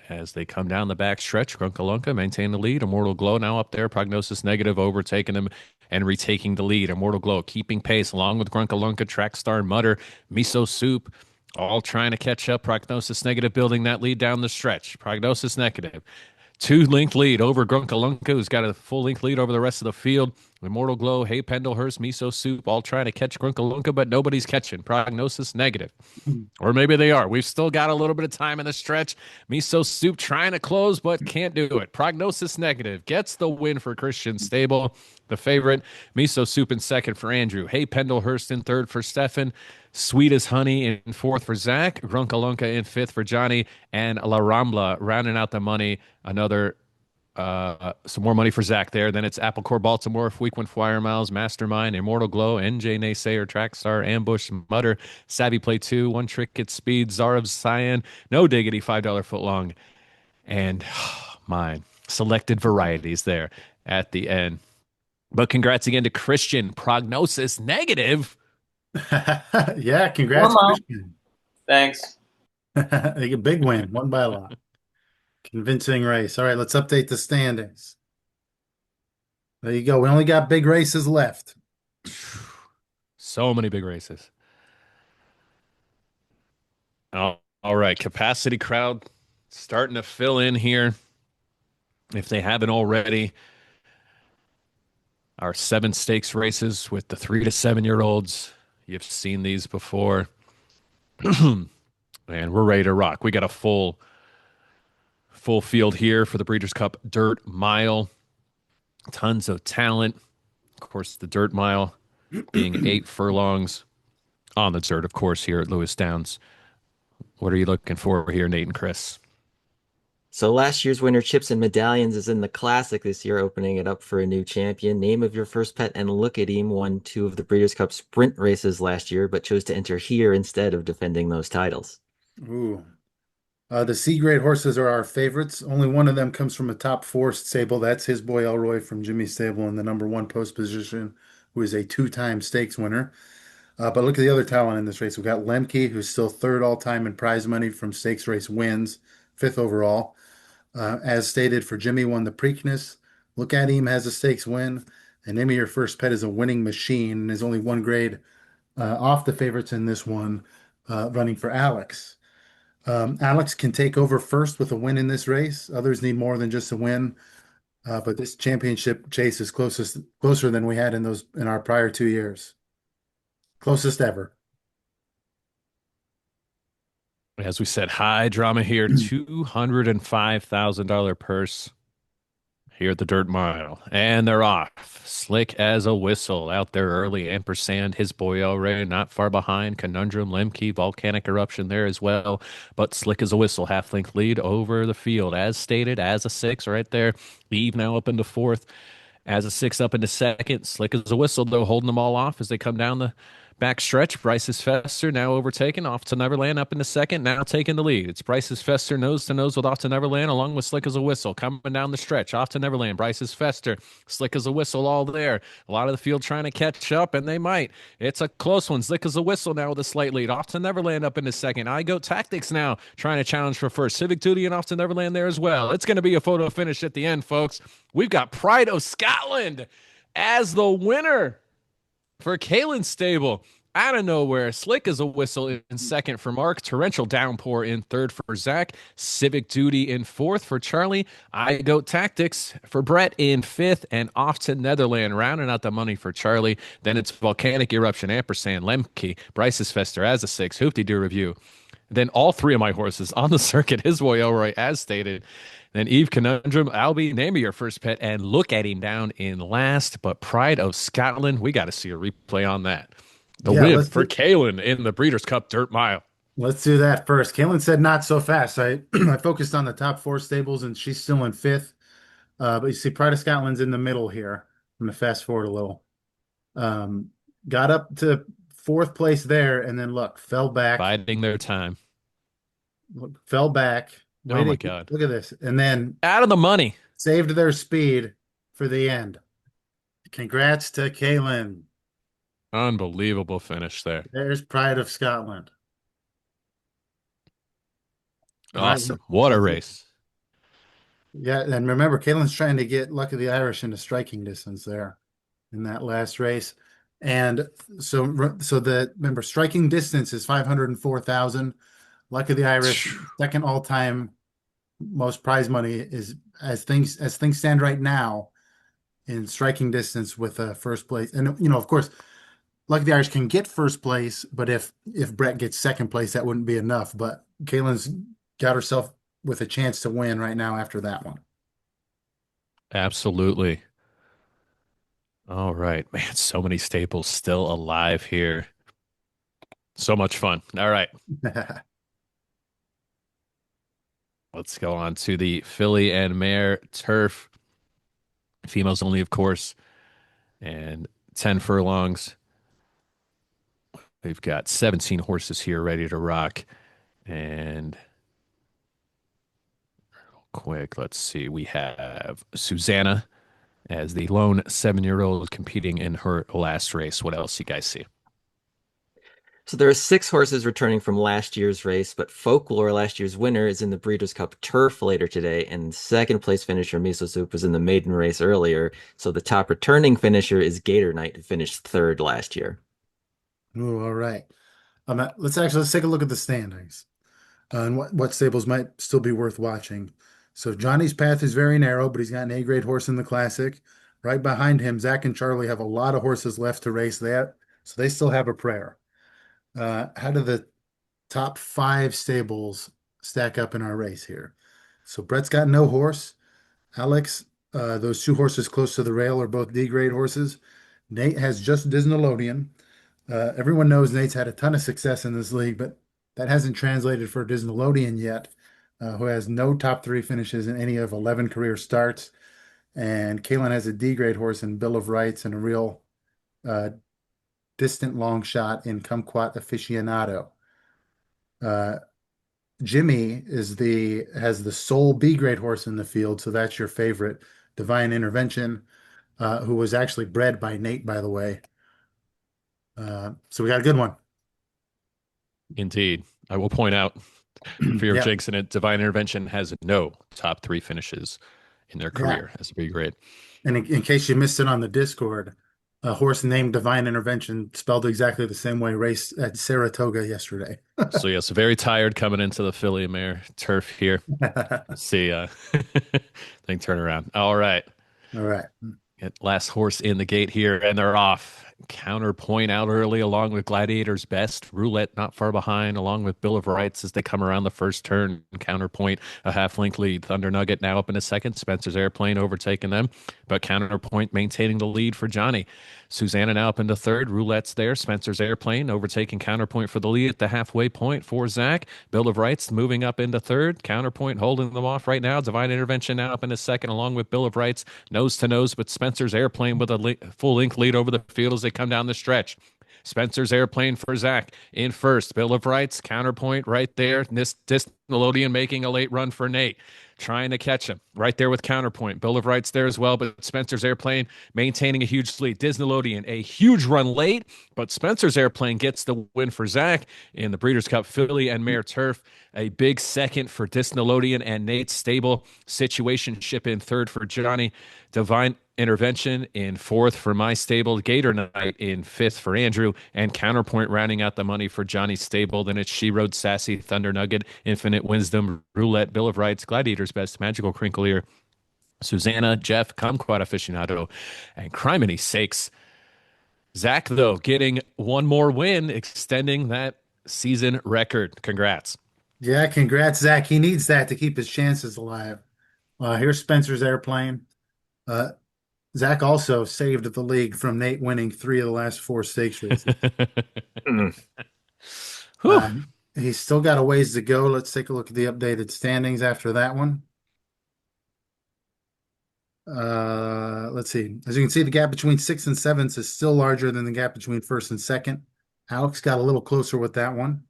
As they come down the back stretch, Grunkalunka maintain the lead. Immortal Glow now up there. Prognosis Negative overtaking them and retaking the lead. Immortal Glow keeping pace along with Grunkalunka, Track Star, Mutter, Miso Soup, all trying to catch up. Prognosis Negative building that lead down the stretch. Prognosis Negative, 2-length lead over Grunkalunka, who's got a full-length lead over the rest of the field. Immortal Glow, Hey Pendlehurst, Miso Soup, all trying to catch Grunkalunka, but nobody's catching. Prognosis Negative. Or maybe they are. We've still got a little bit of time in the stretch. Miso Soup trying to close, but can't do it. Prognosis Negative gets the win for Christian Stable. The favorite, Miso Soup in second for Andrew. Hey Pendlehurst in third for Stefan. Sweet as Honey in fourth for Zach. Grunkalunka in fifth for Johnny. And La Rambla rounding out the money. Another some more money for Zach there. Then it's Apple Core Baltimore, Frequent Flyer Miles, Mastermind, Immortal Glow, NJ Naysayer, Trackstar, Ambush, Mutter, Savvy Play 2, One Trick at Speed, Czar of Cyan, No Diggity, $5 footlong, and mine. Selected varieties there at the end. But congrats again to Christian. Prognosis Negative. Yeah, congrats, Christian. Thanks. A big win, won by a lot. Convincing race. All right, let's update the standings. There you go. We only got big races left. So many big races. Oh, all right. Capacity crowd starting to fill in here. If they haven't already, our 7 stakes races with the 3 to 7 year olds. You've seen these before. And we're ready to rock. We got a full field here for the Breeders' Cup Dirt Mile. Tons of talent. Of course, the Dirt Mile being 8 furlongs on the dirt, of course, here at Lewis Downs. What are you looking for here, Nate and Chris? So last year's winner, Chips and Medallions, is in the Classic this year, opening it up for a new champion. Name of Your First Pet and Look at Him won 2 of the Breeders' Cup Sprint races last year, but chose to enter here instead of defending those titles. Ooh. The C grade horses are our favorites. Only one of them comes from a top 4 stable. That's His Boy Elroy from Jimmy Stable in the #1 post position, who is a 2-time stakes winner. But look at the other talent in this race. We've got Lemke, who's still 3rd all time in prize money from stakes race wins, 5th overall. As stated, for Jimmy, won the Preakness. Look at Him has a stakes win. And Name of Your First Pet is a winning machine and is only 1 grade off the favorites in this one, running for Alex. Alex can take over first with a win in this race. Others need more than just a win. But this championship chase is closer than we had in our prior 2 years. Closest ever. As we said, high drama here. $205,000 purse here at the Dirt Mile. And they're off. Slick as a whistle out there early. Ampersand, His Boy Elroy, not far behind. Conundrum, Lemke, Volcanic Eruption there as well. But Slick as a whistle, half-length lead over the field. As stated, as a 6 right there. Eve now up into 4th. As a 6 up into 2nd. Slick as a whistle, though, holding them all off as they come down the back stretch. Bryce's Fester now overtaken. Off to Neverland up into 2nd, now taking the lead. It's Bryce's Fester nose to nose with Off to Neverland, along with Slick as a Whistle coming down the stretch. Off to Neverland, Bryce's Fester, Slick as a Whistle all there. A lot of the field trying to catch up, and they might. It's a close one. Slick as a Whistle now with a slight lead. Off to Neverland up into 2nd. I Go Tactics now trying to challenge for first. Civic Duty and Off to Neverland there as well. It's going to be a photo finish at the end, folks. We've got Pride of Scotland as the winner for Kalen's stable. Out of nowhere, Slick as a Whistle in 2nd for Mark. Torrential Downpour in 3rd for Zach. Civic Duty in 4th for Charlie. I Go Tactics for Brett in 5th. And Off to Netherland rounding out the money for Charlie. Then it's Volcanic Eruption, Ampersand, Lemke, Bryce's Fester as a 6, Hoopty Doo Review. Then all 3 of my horses on the circuit, His Boy Elroy as stated. Then Eve, Conundrum, Albie, Name of Your First Pet, and Look at Him down in last. But Pride of Scotland, we got to see a replay on that. The win for Kalen in the Breeders' Cup Dirt Mile. Let's do that first. Kalen said not so fast. I focused on the top 4 stables, and she's still in 5th. But you see Pride of Scotland's in the middle here. I'm going to fast forward a little. Got up to 4th place there, and then look, fell back. Biding their time. Fell back. Oh, my God. Look at this. And then out of the money. Saved their speed for the end. Congrats to Kalen. Unbelievable finish there. There's Pride of Scotland. Awesome. What a race. Yeah, and remember, Kalen's trying to get Luck of the Irish into striking distance there in that last race. And remember, striking distance is 504,000. Luck of the Irish, second all-time most prize money is as things stand right now in striking distance with first place. And of course, Luck of the Irish can get first place, but if Brett gets second place, that wouldn't be enough. But Kalen's got herself with a chance to win right now after that one. Absolutely. All right, man. So many staples still alive here. So much fun. All right. Let's go on to the filly and mare turf. Females only, of course, and 10 furlongs. We've got 17 horses here ready to rock. And real quick, let's see. We have Susanna as the lone 7-year-old competing in her last race. What else you guys see? So there are 6 horses returning from last year's race, but Folklore, last year's winner, is in the Breeders' Cup Turf later today, and second place finisher Miso Soup was in the maiden race earlier. So the top returning finisher is Gator Knight, who finished third last year. Ooh, all right. Let's take a look at the standings and what stables might still be worth watching. So Johnny's path is very narrow, but he's got an A-grade horse in the Classic. Right behind him, Zach and Charlie have a lot of horses left to race there, so they still have a prayer. How do the top 5 stables stack up in our race here? So Brett's got no horse. Alex, those 2 horses close to the rail are both D-grade horses. Nate has just Disneylodeon. Everyone knows Nate's had a ton of success in this league, but that hasn't translated for Disneylodeon yet, who has no top 3 finishes in any of 11 career starts. And Kalen has a D-grade horse in Bill of Rights and a real uh, distant long shot in Kumquat Aficionado. Uh, Jimmy has the sole B-grade horse in the field, so that's your favorite, Divine Intervention, who was actually bred by Nate, by the way. So we got a good one. Indeed. I will point out, for fear of Yeah, jinxing it, Divine Intervention has no top 3 finishes in their yeah. career as a B grade. And in case you missed it on the Discord, a horse named Divine Intervention, spelled exactly the same way, raced at Saratoga yesterday. So yes, very tired coming into the Philly Mare turf here. See, thing turn around. All right. All right. Get last horse in the gate here, and they're off. Counterpoint out early, along with Gladiator's Best. Roulette not far behind, along with Bill of Rights as they come around the first turn. Counterpoint a half-length lead. Thunder Nugget now up in a second. Spencer's Airplane overtaking them, but Counterpoint maintaining the lead for Johnny. Susanna now up into third. Roulette's there. Spencer's Airplane overtaking Counterpoint for the lead at the halfway point for Zach. Bill of Rights moving up into third. Counterpoint holding them off right now. Divine Intervention now up into second, along with Bill of Rights nose to nose, but Spencer's Airplane with a full length lead over the field as they come down the stretch. Spencer's Airplane for Zach in first. Bill of Rights, Counterpoint right there. Disneylodeon making a late run for Nate, trying to catch him right there with Counterpoint. Bill of Rights there as well, but Spencer's Airplane maintaining a huge lead. Disneylodeon, a huge run late, but Spencer's Airplane gets the win for Zach in the Breeders' Cup Filly and Mare Turf. A big second for Disneylodeon and Nate's stable. Situation ship in third for Johnny. Divine Intervention in fourth for my stable. Gator Knight in fifth for Andrew. And Counterpoint rounding out the money for Johnny's stable. Then it's She Rode Sassy, Thunder Nugget, Infinite Wisdom, Roulette, Bill of Rights, Gladiator's Best, Magical Crinklier, Susanna, Jeff, Kumquat Aficionado, and Criminy Sakes. Zach, though, getting one more win, extending that season record. Congrats. Yeah, congrats, Zach. He needs that to keep his chances alive. Here's Spencer's Airplane. Uh, Zach also saved the league from Nate winning 3 of the last 4 stakes races. He's still got a ways to go. Let's take a look at the updated standings after that one. Let's see. As you can see, the gap between 6th and 7th is still larger than the gap between 1st and 2nd. Alex got a little closer with that one.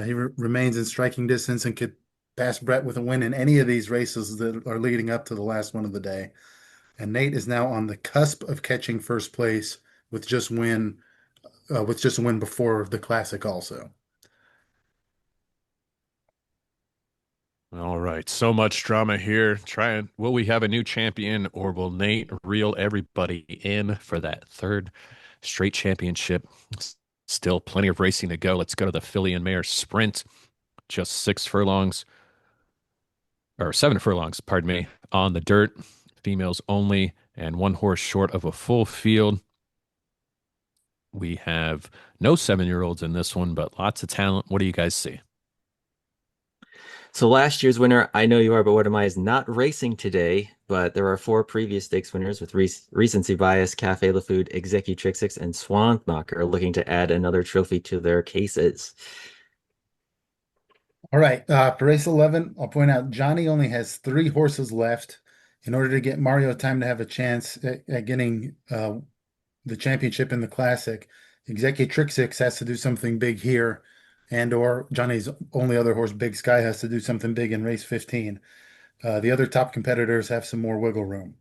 He remains in striking distance and could pass Brett with a win in any of these races that are leading up to the last one of the day. And Nate is now on the cusp of catching first place with just a win before the Classic also. All right. So much drama here. Will we have a new champion, or will Nate reel everybody in for that third straight championship? Still plenty of racing to go. Let's go to the Filly and Mare Sprint. Just 7 furlongs, pardon me, on the dirt. Females only, and 1 horse short of a full field. We have no 7-year-olds in this one, but lots of talent. What do you guys see? So last year's winner, I Know You Are, But What Am I, is not racing today, but there are 4 previous stakes winners with recency bias. Cafe La Food, Executrix, and Swanmacher looking to add another trophy to their cases. All right. For race 11, I'll point out Johnny only has 3 horses left. In order to get Mario time to have a chance at getting the championship in the Classic, Executrix has to do something big here, and or Johnny's only other horse, Big Sky, has to do something big in race 15. The other top competitors have some more wiggle room.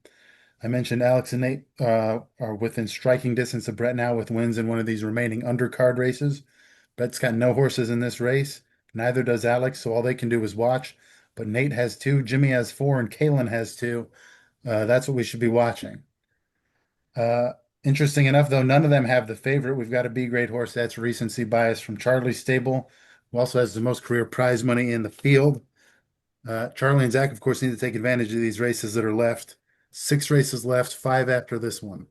I mentioned Alex and Nate are within striking distance of Brett now with wins in one of these remaining undercard races. Brett's got no horses in this race. Neither does Alex, so all they can do is watch. But Nate has two, Jimmy has four, and Kalen has two. That's what we should be watching. Uh, Interesting enough, though, none of them have the favorite. We've got a B grade horse. That's recency bias from Charlie's stable, who also has the most career prize money in the field. Charlie and Zach, of course, need to take advantage of these races that are left. 6 races left, 5 after this one.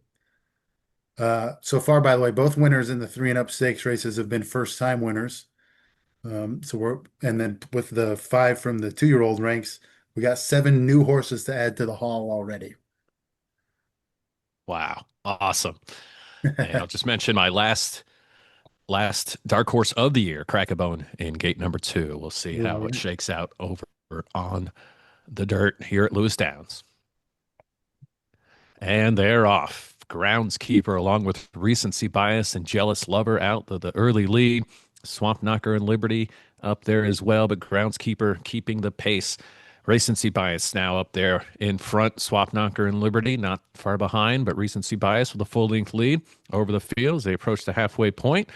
So far, by the way, both winners in the 3 and up stakes races have been first time winners. And then with the 5 from the 2-year-old ranks, we got 7 new horses to add to the haul already. Wow. Awesome. And I'll just mention my last dark horse of the year, Crackabone in gate number 2. We'll see how it shakes out over on the dirt here at Lewis Downs. And they're off. Groundskeeper, along with recency bias and jealous lover, out the early lead. Swamp Knocker and Liberty up there as well, but Groundskeeper keeping the pace. Recency bias now up there in front. Swamp Knocker and Liberty not far behind, but recency bias with a full length lead over the field as they approach the halfway point.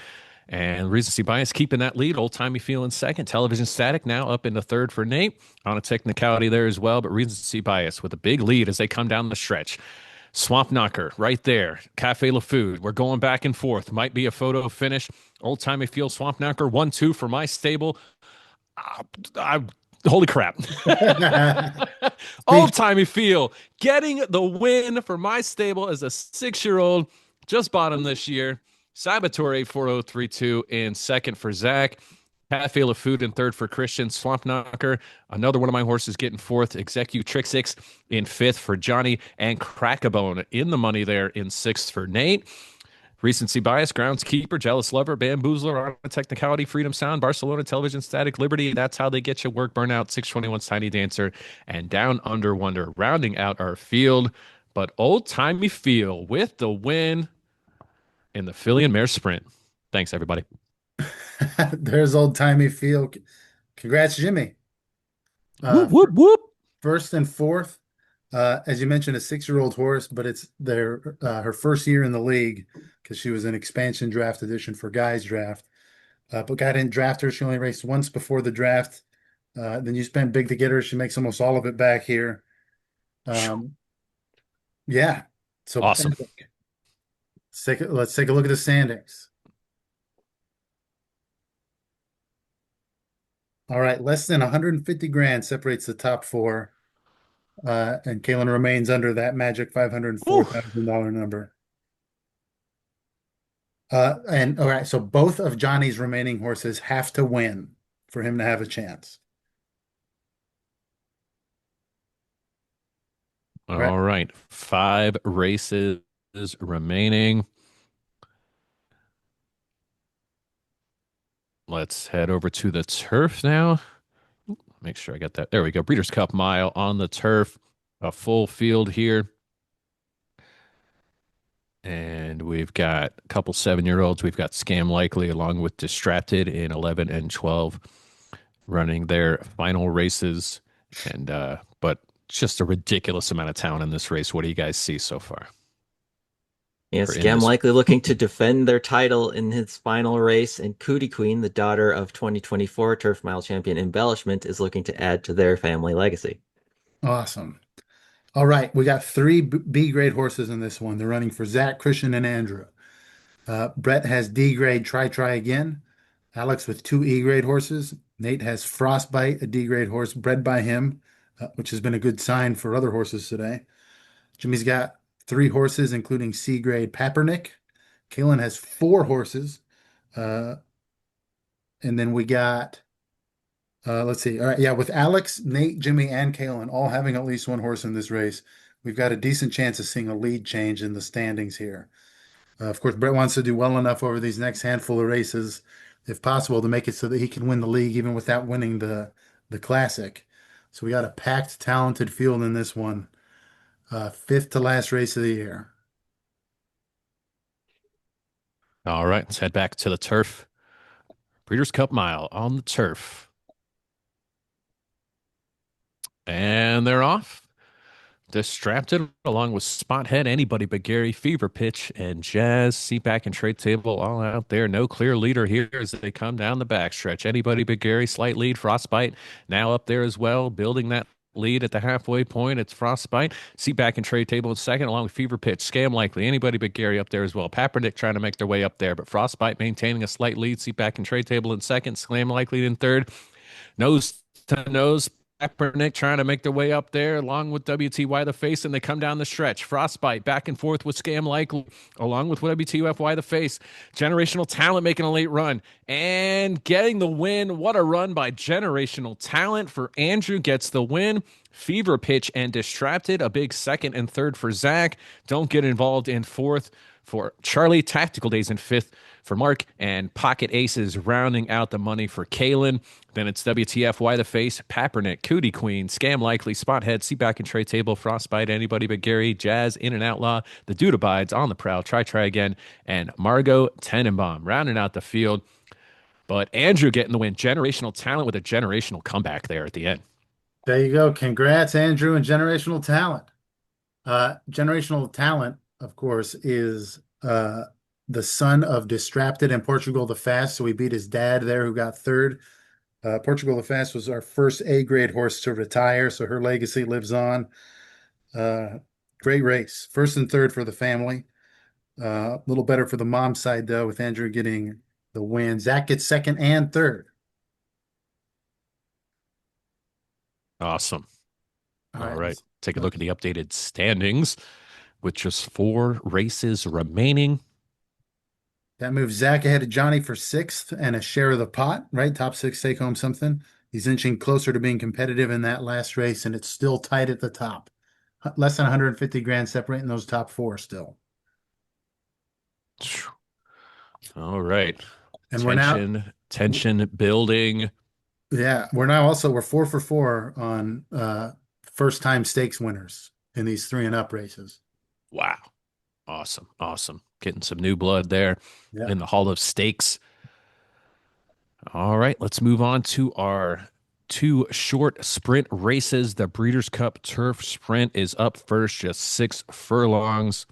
And recency bias keeping that lead. Old Timey Feel in second. Television Static now up in the third for Nate on a technicality there as well. But recency bias with a big lead as they come down the stretch. Swamp Knocker right there. Cafe La Food. We're going back and forth. Might be a photo finish. Old Timey Feel, Swamp Knocker 1-2 for my stable. Holy crap. Old Timey Feel getting the win for my stable as a 6-year-old. Just bought him this year. Saboteur 4032 in second for Zach. Cafe La Food in third for Christian. Swamp Knocker, another one of my horses, getting fourth. Execute Trick 6 in fifth for Johnny. And Crackabone in the money there in sixth for Nate. Recency bias, Groundskeeper, Jealous Lover, Bamboozler, on a technicality, Freedom Sound, Barcelona, Television Static, Liberty. That's how they get you. Work, Burnout, 621's Tiny Dancer, and Down Under Wonder, rounding out our field. But Old Timey Feel with the win in the Filly and Mare Sprint. Thanks, everybody. There's Old Timey Feel. Congrats, Jimmy. Whoop, whoop, whoop. First and fourth, as you mentioned, a 6-year-old horse, but it's her first year in the league because she was an expansion draft edition for Guy's draft. But Guy didn't draft her. She only raced once before the draft. Then you spent big to get her. She makes almost all of it back here. Yeah. So awesome. Let's take a look at the standings. All right, less than 150 grand separates the top 4. And Kalen remains under that magic $504,000 number. And all right, so both of Johnny's remaining horses have to win for him to have a chance. All right. 5 races remaining. Let's head over to the turf now. Make sure I got that. There we go. Breeders' Cup Mile on the turf. A full field here. And we've got a couple 7-year-olds. We've got Scam Likely along with Distracted in 11 and 12 running their final races. And but just a ridiculous amount of talent in this race. What do you guys see so far? Yes, Scam Likely looking to defend their title in his final race, and Cootie Queen, the daughter of 2024 Turf Mile champion Embellishment, is looking to add to their family legacy. Awesome. All right, we got 3 B-grade horses in this one. They're running for Zach, Christian, and Andrew. Brett has D-grade Try Again. Alex with 2 E-grade horses. Nate has Frostbite, a D-grade horse bred by him, which has been a good sign for other horses today. Jimmy's got 3 horses, including C-grade Papernick. Kalen has 4 horses. And then we got, let's see. All right, yeah, with Alex, Nate, Jimmy, and Kalen all having at least 1 horse in this race, we've got a decent chance of seeing a lead change in the standings here. Of course, Brett wants to do well enough over these next handful of races, if possible, to make it so that he can win the league even without winning the Classic. So we got a packed, talented field in this one. 5th to last race of the year. All right, let's head back to the turf. Breeders' Cup Mile on the turf. And they're off. Distracted, along with Spothead, Anybody But Gary, Fever Pitch, and Jazz. Seat back and trade table all out there. No clear leader here as they come down the backstretch. Anybody But Gary, slight lead. Frostbite now up there as well, building that lead at the halfway point. It's Frostbite. Seat back and trade table in second, along with Fever Pitch. Scam Likely, Anybody But Gary up there as well. Papernick trying to make their way up there, but Frostbite maintaining a slight lead. Seat back and trade table in second. Scam Likely in third. Nose to nose. Kaepernick trying to make their way up there along with WTY the Face, and they come down the stretch. Frostbite back and forth with Scam Likely along with WTFY the Face. Generational Talent making a late run and getting the win. What a run by Generational Talent for Andrew, gets the win. Fever Pitch and Distracted, a big second and third for Zach. Don't get involved in fourth for Charlie. Tactical Days in fifth for Mark, and Pocket Aces rounding out the money for Kalen. Then it's WTFY the Face, Papernick, Cootie Queen, Scam Likely, Spothead, Seatback and Tray Table, Frostbite, Anybody But Gary, Jazz, In and Outlaw, The Dude Abides, On the Prowl, Try Again, and Margot Tenenbaum rounding out the field. But Andrew getting the win. Generational Talent with a generational comeback there at the end. There you go. Congrats, Andrew, and Generational Talent. Generational Talent, of course, is the son of Distracted and Portugal the Fast. So we beat his dad there, who got third. Portugal the Fast was our first A-grade horse to retire, so her legacy lives on. Great race. First and third for the family. A little better for the mom side, though, with Andrew getting the win. Zach gets second and third. Awesome. All right. Take a look at the updated standings with just 4 races remaining. That moves Zach ahead of Johnny for 6th and a share of the pot, right? Top 6 take home something. He's inching closer to being competitive in that last race, and it's still tight at the top. Less than 150 grand separating those top 4 still. All right. And tension building. Yeah, we're 4 for 4 on first time stakes winners in these 3 and up races. Wow. Awesome. Getting some new blood there in the Hall of Stakes. All right, let's move on to our 2 short sprint races. The Breeders' Cup Turf Sprint is up first, just 6 furlongs.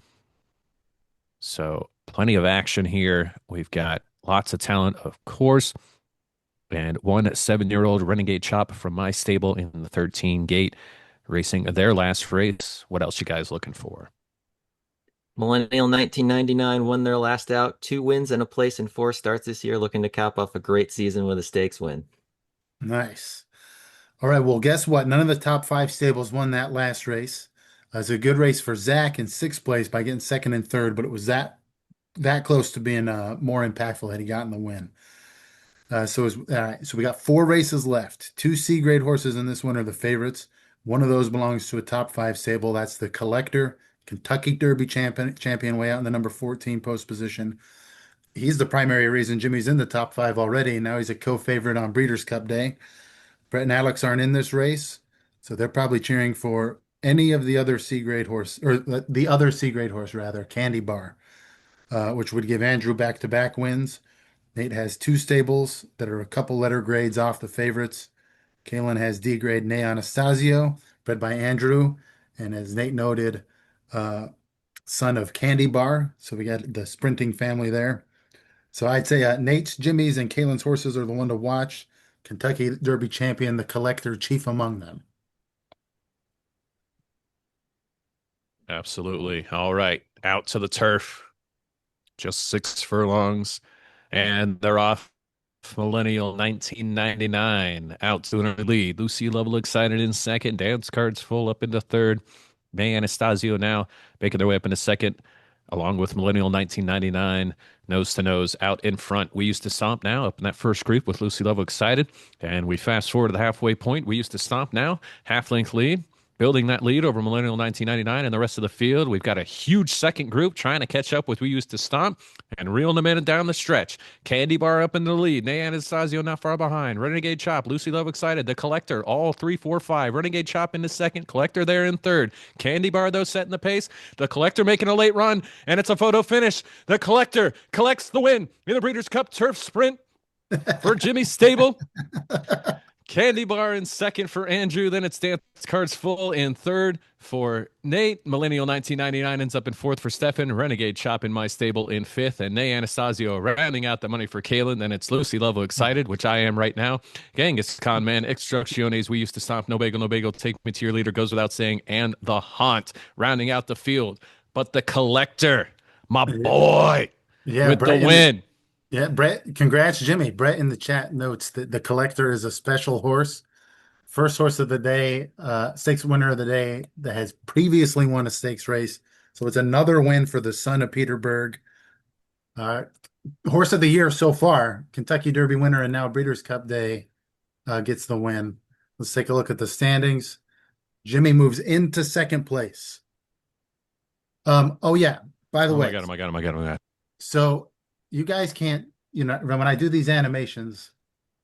So plenty of action here. We've got lots of talent, of course. And 1 7-year-old Renegade Chop from my stable in the 13 gate racing their last race. What else you guys looking for? Millennial 1999 won their last out. 2 wins and a place in 4 starts this year, looking to cap off a great season with a stakes win. Nice. All right, well, guess what? None of the top 5 stables won that last race. It's a good race for Zach in 6th place by getting 2nd and 3rd, but it was that close to being more impactful had he gotten the win. So we got 4 races left. 2 C-grade horses in this one are the favorites. One of those belongs to a top 5 stable. That's the Collector, Kentucky Derby champion, way out in the number 14 post position. He's the primary reason Jimmy's in the top 5 already, and now he's a co-favorite on Breeders' Cup Day. Brett and Alex aren't in this race, so they're probably cheering for any of the other C-grade horse, or the other C-grade horse rather, Candy Bar, which would give Andrew back-to-back wins. Nate has 2 stables that are a couple letter grades off the favorites. Kalen has D-grade Ne Anastasio, bred by Andrew, and as Nate noted, son of Candy Bar. So we got the sprinting family there. So I'd say Nate's, Jimmy's, and Kalen's horses are the one to watch. Kentucky Derby champion, the Collector, chief among them. Absolutely. All right. Out to the turf. Just 6 furlongs. And they're off. Millennial 1999 out to an lead. Lucy Level excited in second. Dance Cards full up into third. May Anastasio now making their way up into second, along with Millennial 1999 nose to nose out in front. We used to stomp now up in that first group with Lucy Level excited. And we fast forward to the halfway point. We used to stomp now, half-length lead. Building that lead over Millennial 1999 and the rest of the field. We've got a huge second group trying to catch up with We Used to Stomp and reeling them in and down the stretch. Candy Bar up in the lead. Ne Anastasio not far behind. Renegade Chop, Lucy Love excited. The Collector, all 3, 4, 5. Renegade Chop in the second. Collector there in third. Candy Bar, though, setting the pace. The Collector making a late run, and it's a photo finish. The Collector collects the win in the Breeders' Cup Turf Sprint for Jimmy Stable. Candy Bar in second for Andrew. Then it's Dance Cards Full in third for Nate. Millennial 1999 ends up in fourth for Stefan. Renegade Chop in My Stable in fifth. And Nay Anastasio rounding out the money for Kalen. Then it's Lucy Level Excited, which I am right now. Genghis Khan Man, Extracciones, We Used to Stomp, No Bagel, No Bagel, Take Me to Your Leader, Goes Without Saying, and The Haunt rounding out the field. But the Collector, my boy, Yeah, with Brett the win. Yeah, Brett, congrats, Jimmy. Brett in the chat notes that the Collector is a special horse. First horse of the day, stakes winner of the day that has previously won a stakes race. So it's another win for the son of Peterburg. Horse of the year so far, Kentucky Derby winner and now Breeders' Cup Day gets the win. Let's take a look at the standings. Jimmy moves into second place. Oh yeah, by the way. Oh my God. So you guys can't, when I do these animations,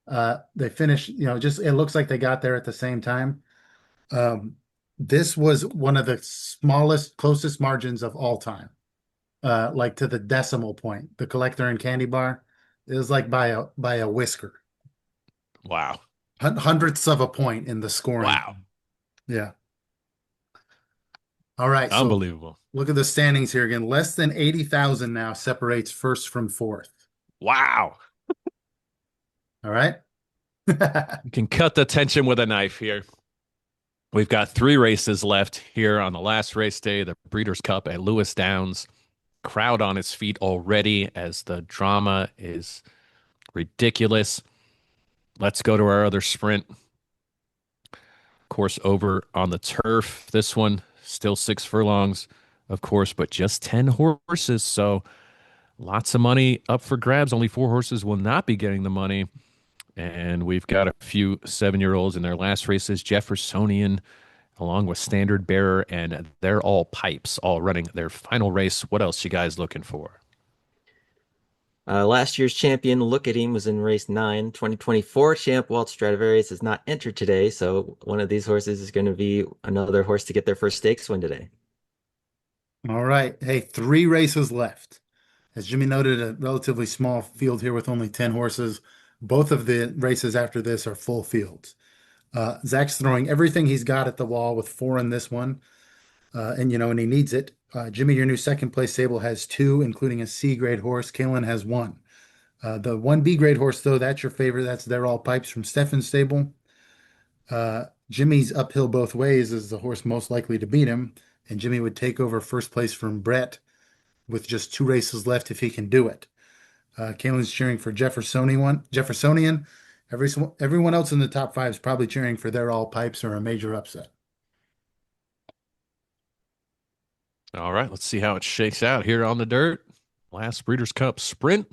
they finish, just it looks like they got there at the same time. This was one of the smallest, closest margins of all time. Like to the decimal point. The Collector and Candy Bar is like by a whisker. Wow. Hundredths of a point in the scoring. Wow. Yeah. All right. So Unbelievable. look at the standings here again. Less than 80,000 now separates first from fourth. Wow. All right. You can cut the tension with a knife here. We've got 3 races left here on the last race day, the Breeders' Cup at Lewis Downs. Crowd on its feet already as the drama is ridiculous. Let's go to our other sprint. Of course, over on the turf. This one, still 6 furlongs, of course, but just 10 horses. So lots of money up for grabs. Only 4 horses will not be getting the money. And we've got a few 7-year-olds in their last races. Jeffersonian, along with Standard Bearer, and They're All Pipes, all running their final race. What else you guys looking for? Last year's champion, Look at Him, was in race 9. 2024 champ Walt Stradivarius has not entered today, so one of these horses is going to be another horse to get their first stakes win today. All right. Hey, 3 races left. As Jimmy noted, a relatively small field here with only 10 horses. Both of the races after this are full fields. Zach's throwing everything he's got at the wall with 4 in this one. And he needs it. Jimmy, your new second place stable has 2, including a C grade horse. Kalen has 1. The 1B grade horse, though, that's your favorite. That's They're All Pipes from Stefan's stable. Jimmy's uphill both ways is the horse most likely to beat him. And Jimmy would take over first place from Brett with just 2 races left if he can do it. Kalen's cheering for Jeffersonian. Everyone else in the top 5 is probably cheering for They're All Pipes or a major upset. All right, let's see how it shakes out here on the dirt. Last Breeders' Cup sprint.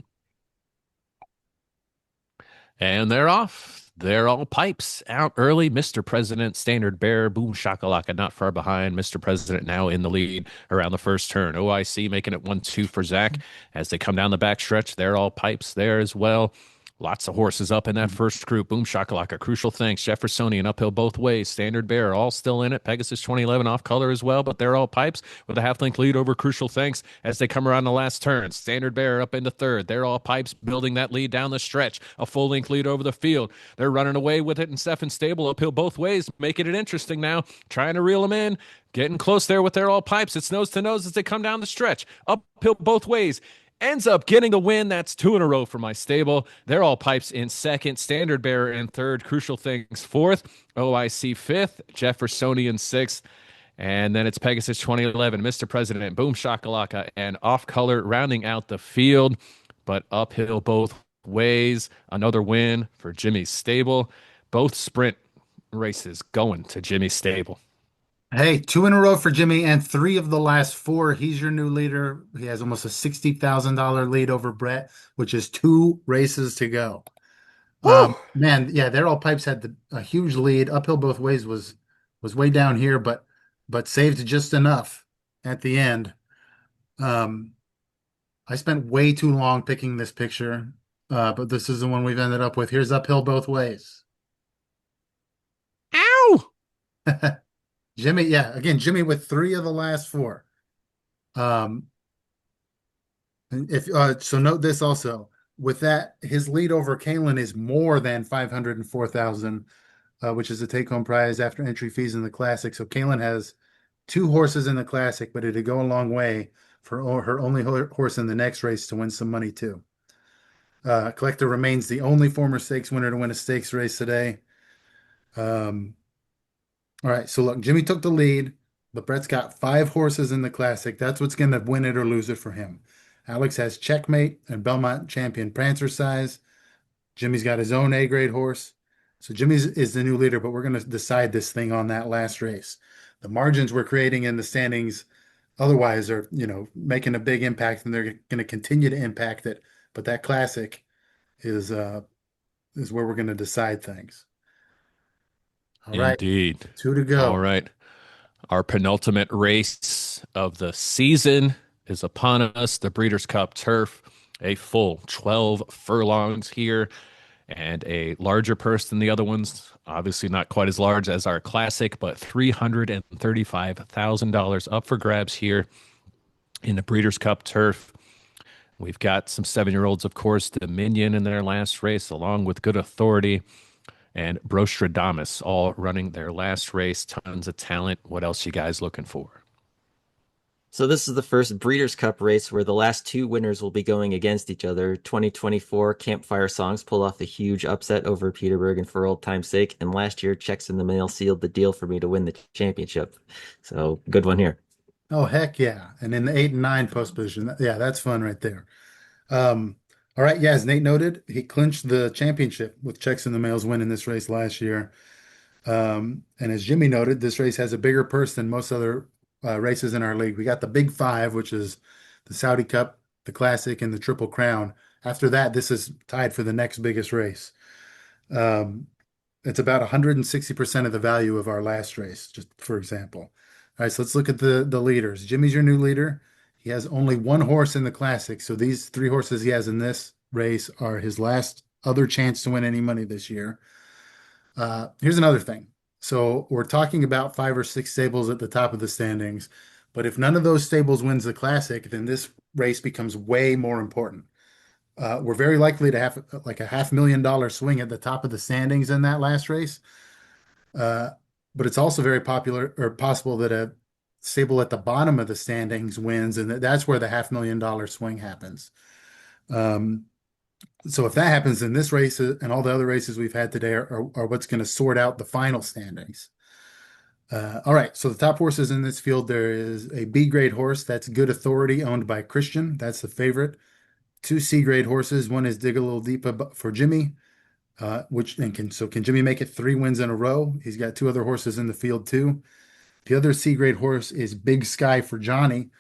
And they're off. They're All Pipes out early. Mr. President, Standard Bearer, Boom Shakalaka not far behind. Mr. President now in the lead around the first turn. OIC making it 1-2 for Zach as they come down the backstretch. They're All Pipes there as well. Lots of horses up in that first group. Boom Shakalaka, Crucial Thanks, Jeffersonian uphill both ways. Standard Bearer all still in it. Pegasus 2011 off color as well, but They're All Pipes with a half-length lead over Crucial Thanks as they come around the last turn. Standard Bearer up into third. They're All Pipes building that lead down the stretch. A full-length lead over the field. They're running away with it in Stefan's stable uphill both ways, making it interesting now. Trying to reel them in. Getting close there with They're All Pipes. It's nose to nose as they come down the stretch. Uphill both ways. Ends up getting the win. That's 2 in a row for my stable. They're All Pipes in second. Standard Bearer in third. Crucial Things fourth. OIC fifth. Jeffersonian sixth. And then it's Pegasus 2011. Mr. President, Boom Shakalaka, and Off Color rounding out the field. But uphill both ways. Another win for Jimmy's stable. Both sprint races going to Jimmy's stable. Hey, 2 in a row for Jimmy and 3 of the last 4. He's your new leader. He has almost a $60,000 lead over Brett, which is 2 races to go. Man, yeah, They're All Pipes had a huge lead. Uphill both ways was way down here, but saved just enough at the end. I spent way too long picking this picture, but this is the one we've ended up with. Here's Uphill Both Ways. Ow! Jimmy, yeah, again, Jimmy with 3 of the last 4. So note this also. with that, his lead over Kalen is more than 504,000, which is the take-home prize after entry fees in the Classic. So Kalen has two horses in the Classic, but it'd go a long way for her only horse in the next race to win some money too. Collector remains the only former stakes winner to win a stakes race today. All right, so look, Jimmy took the lead, but Brett's got five horses in the Classic. That's what's going to win it or lose it for him. Alex has Checkmate and Belmont Champion Prancer Size. Jimmy's got his own A-grade horse. So Jimmy's is the new leader, but we're going to decide this thing on that last race. The margins we're creating in the standings otherwise are, making a big impact, and they're going to continue to impact it. But that Classic is where we're going to decide things. All right, Indeed. two to go. All right. Our penultimate race of the season is upon us, the Breeders' Cup Turf, a full 12 furlongs here and a larger purse than the other ones. Obviously not quite as large as our Classic, but $335,000 up for grabs here in the Breeders' Cup Turf. We've got some 7-year-olds, of course, Dominion in their last race, along with Good Authority and Brostradamus, all running their last race. Tons of talent. What else you guys looking for? So this is the first Breeders' Cup race where the last two winners will be going against each other. 2024 Campfire Songs pulled off a huge upset over Peterburg and For Old Time's Sake, and last year Checks in the Mail sealed the deal for me to win the championship. So good one here. Oh, heck yeah. And in the 8 and 9 post position, yeah, that's fun right there. All right, yeah, as Nate noted, he clinched the championship with Checks in the Mail's win in this race last year. And as Jimmy noted, this race has a bigger purse than most other races in our league. We got the Big Five, which is the Saudi Cup, the Classic, and the Triple Crown. After that, this is tied for the next biggest race. It's about 160% of the value of our last race, just for example. All right, so let's look at the leaders. Jimmy's your new leader. He has only one horse in the Classic, so these three horses he has in this race are his last other chance to win any money this year. Here's another thing. So we're talking about 5 or 6 stables at the top of the standings, but if none of those stables wins the Classic, then this race becomes way more important. We're very likely to have like a $500,000 swing at the top of the standings in that last race. But it's also very popular or possible that a stable at the bottom of the standings wins, and that's where the $500,000 swing happens. So if that happens, then this race and all the other races we've had today are what's going to sort out the final standings. All right, so the top horses in this field, there is a B-grade horse, that's Good Authority, owned by Christian. That's the favorite. 2 C-grade horses. One is Dig a Little Deeper for Jimmy, can Jimmy make it 3 wins in a row? He's got 2 other horses in the field too. The other C-grade horse is Big Sky for Johnny.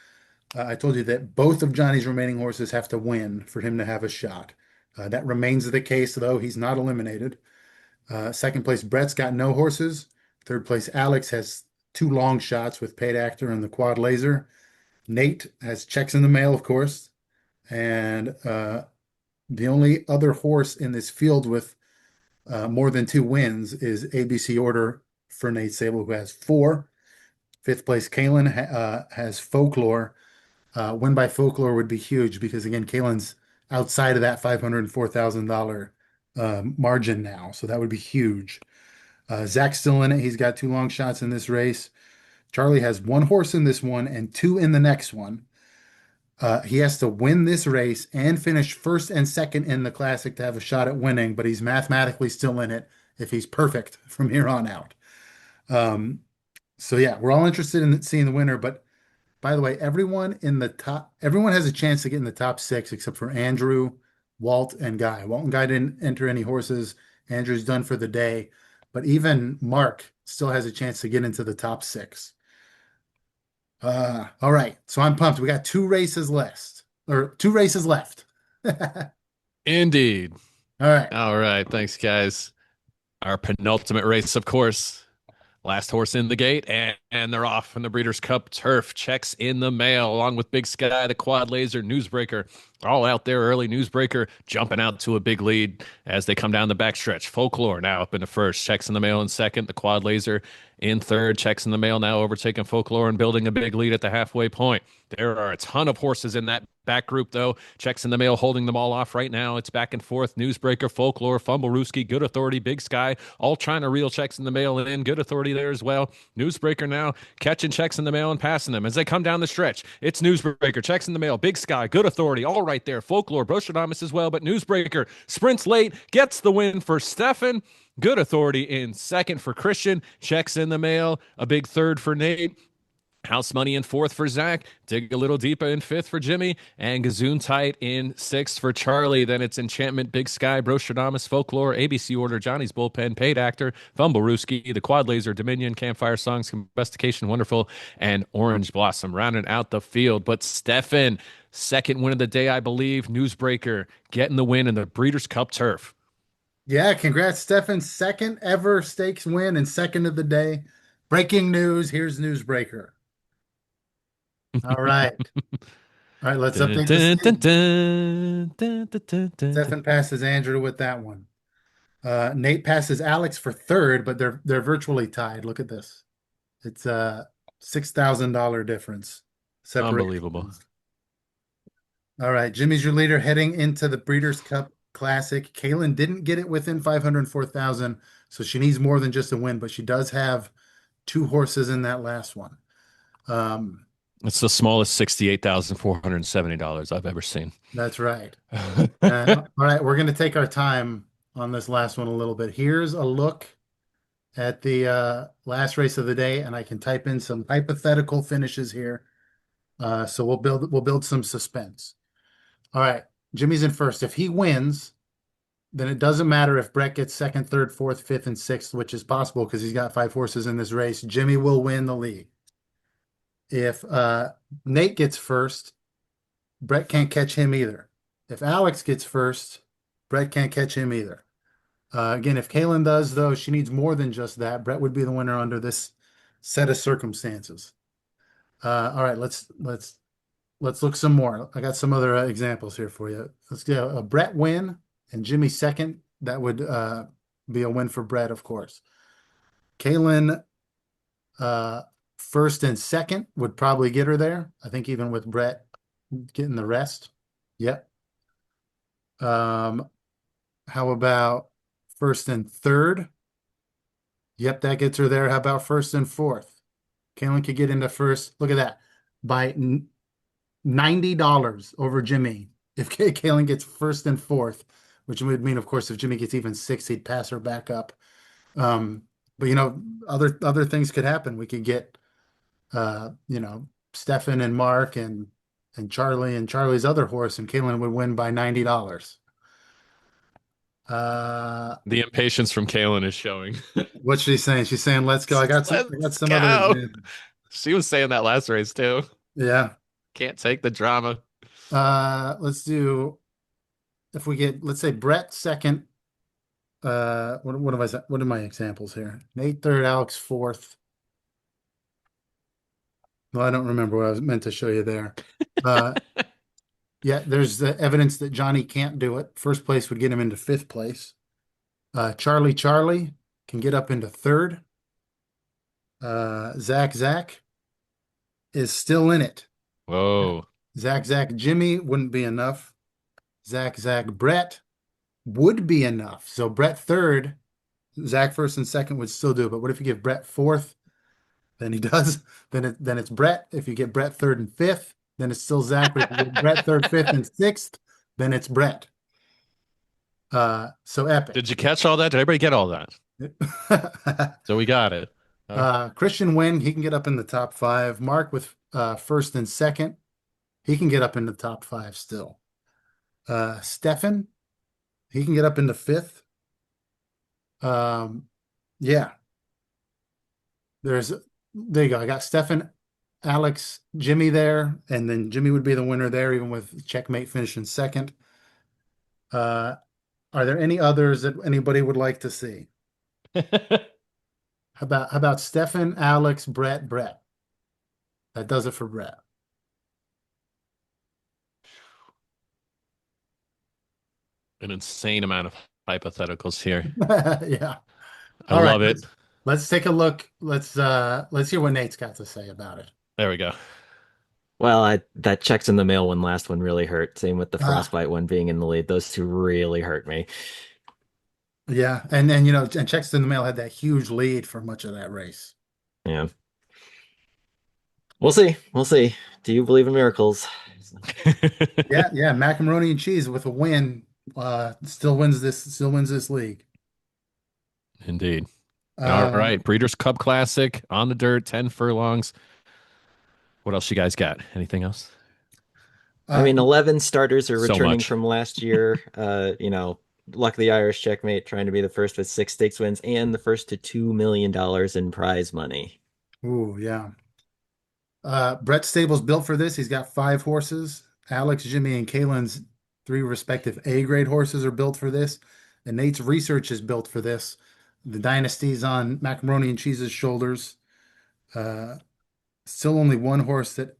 I told you that both of Johnny's remaining horses have to win for him to have a shot. That remains the case, though. He's not eliminated. Second place, Brett's got no horses. Third place, Alex has 2 long shots with Paid Actor and the Quad Laser. Nate has Checks in the Mail, of course. And the only other horse in this field with more than 2 wins is ABC Order for Nate Sable, who has 4. Fifth place, Kalen has Folklore. Win by Folklore would be huge because, again, Kalen's outside of that $504,000 margin now. So that would be huge. Zach's still in it. He's got 2 long shots in this race. Charlie has 1 horse in this one and 2 in the next one. He has to win this race and finish first and second in the Classic to have a shot at winning, but he's mathematically still in it if he's perfect from here on out. So yeah, we're all interested in seeing the winner, but by the way, everyone has a chance to get in the top 6 except for Andrew, Walt, and Guy. Walt and Guy didn't enter any horses. Andrew's done for the day, but even Mark still has a chance to get into the top 6. All right, so I'm pumped. We got 2 races left. Indeed. All right. Thanks, guys. Our penultimate race, of course. Last horse in the gate, and And they're off from the Breeders' Cup turf. Checks in the mail, along with Big Sky, the Quad Laser, Newsbreaker, all out there early. Newsbreaker jumping out to a big lead as they come down the backstretch. Folklore now up in the first. Checks in the mail in second. The Quad Laser in third. Checks in the mail now overtaking Folklore and building a big lead at the halfway point. There are a ton of horses in that back group, though. Checks in the mail holding them all off right now. It's back and forth. Newsbreaker, Folklore, Fumblerooski, Good Authority, Big Sky, all trying to reel Checks in the mail in. Good Authority there as well. Newsbreaker now catching Checks in the mail and passing them as they come down the stretch. It's Newsbreaker, Checks in the mail, Big Sky, Good Authority, all right there. Folklore, Brostradamus as well, but Newsbreaker sprints late, gets the win for Stefan. Good Authority in second for Christian. Checks in the mail, a big third for Nate. House Money in fourth for Zach. Dig a little deeper in fifth for Jimmy. And Gazoon Tight in sixth for Charlie. Then it's Enchantment, Big Sky, Brostradamus, Folklore, ABC Order, Johnny's Bullpen, Paid Actor, Fumblerooski, The Quad Laser, Dominion, Campfire Songs, Domestication, Wonderful, and Orange Blossom rounding out the field. But Stefan, second win of the day, I believe. Newsbreaker getting the win in the Breeders' Cup turf. Yeah, congrats, Stefan. Second ever stakes win and second of the day. Breaking news. Here's Newsbreaker. All right. All right, let's update the Stefan passes Andrew with that one. Nate passes Alex for third, but they're virtually tied. Look at this. It's a $6,000 difference. Unbelievable. All right, Jimmy's your leader heading into the Breeders' Cup Classic. Kaylin didn't get it within 504,000, so she needs more than just a win, but she does have two horses in that last one. It's the smallest $68,470 I've ever seen. That's right. All right, we're going to take our time on this last one a little bit. Here's a look at the last race of the day, and I can type in some hypothetical finishes here. So we'll build some suspense. All right, Jimmy's in first. If he wins, then it doesn't matter if Brett gets second, third, fourth, fifth, and sixth, which is possible because he's got 5 horses in this race. Jimmy will win the league. If Nate gets first, Brett can't catch him either. If Alex gets first, Brett can't catch him either. Again, if Kaylin does, though, she needs more than just that. Brett would be the winner under this set of circumstances. All right, let's look some more. I got some other examples here for you. Let's get a Brett win and Jimmy second. That would be a win for Brett, of course. Kaylin first and second would probably get her there. I think even with Brett getting the rest. Yep. How about first and third? Yep, that gets her there. How about first and fourth? Kaylin could get into first. Look at that. By $90 over Jimmy. If Kaylin gets first and fourth, which would mean, of course, if Jimmy gets even sixth, he'd pass her back up. But, you know, other things could happen. We could get, you know, Stefan and Mark and Charlie and Charlie's other horse, and Kaylin would win by $90. The impatience from Kaylin is showing. What's she saying? She's saying, "Let's go." I got some other examples. She was saying that last race too. Yeah. Can't take the drama. Let's do, if we get, let's say Brett second. What have I said? What are my examples here? Nate third, Alex fourth. Well, I don't remember what I was meant to show you there. Yeah, there's the evidence that Johnny can't do it. First place would get him into fifth place. Charlie can get up into third. Zach is still in it. Whoa. Zach Jimmy wouldn't be enough. Zach Brett would be enough. So Brett third, Zach first and second would still do it. But what if you give Brett fourth? Then he does. Then it's Brett. If you get Brett third and fifth, then it's still Zach. But if you get Brett third, fifth, and sixth, then it's Brett. So epic. Did you catch all that? Did everybody get all that? So we got it. Christian win. He can get up in the top 5. Mark with first and second. He can get up in the top 5 still. Stefan, he can get up into 5th. Yeah. There you go. I got Stefan, Alex, Jimmy there, and then Jimmy would be the winner there, even with checkmate finishing second. Are there any others that anybody would like to see? How about Stefan, Alex, Brett, Brett? That does it for Brett. An insane amount of hypotheticals here. Yeah. I All right. love it. Let's take a look. Let's hear what Nate's got to say about it. There we go. Well, that checks in the mail one last one really hurt. Same with the Ah, frostbite one being in the lead. Those two really hurt me. yeah. And then, and Checks in the Mail had that huge lead for much of that race. Yeah. We'll see. We'll see. Do you believe in miracles? Yeah. Macaroni and cheese with a win, still wins this league. Indeed. All Um, right. Breeders' Cup Classic on the dirt, 10 furlongs. What else you guys got? Anything else? I mean, 11 starters are So returning much. from last year. Luck of the Irish checkmate, trying to be the first with 6 stakes wins and the first to $2 million in prize money. ooh, yeah. Brett Stable's built for this. He's got 5 horses. Alex, Jimmy, and Kalen's 3 respective A-grade horses are built for this. And Nate's research is built for this. The dynasty's on Macaroni and Cheese's shoulders. Uh, Still only one horse that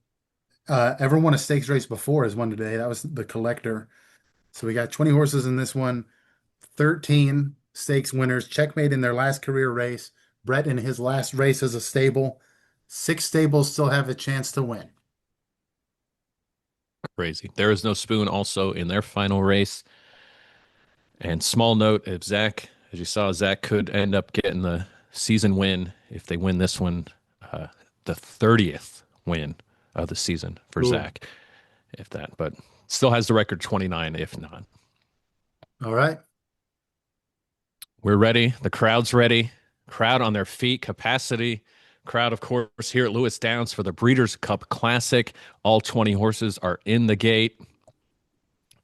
ever won a stakes race before has won today. That was the Collector. So we got 20 horses in this one, 13 stakes winners, checkmate in their last career race. Brett in his last race as a stable. 6 stables still have a chance to win. Crazy. There is no spoon also in their final race. And small note if Zach, as you saw, Zach could end up getting the season win if they win this one, the 30th win of the season for Ooh. Zach, if that, but still has the record 29, if not. All right. We're ready. The crowd's ready. Crowd on their feet, capacity. Crowd, of course, here at Lewis Downs for the Breeders' Cup Classic. All 20 horses are in the gate.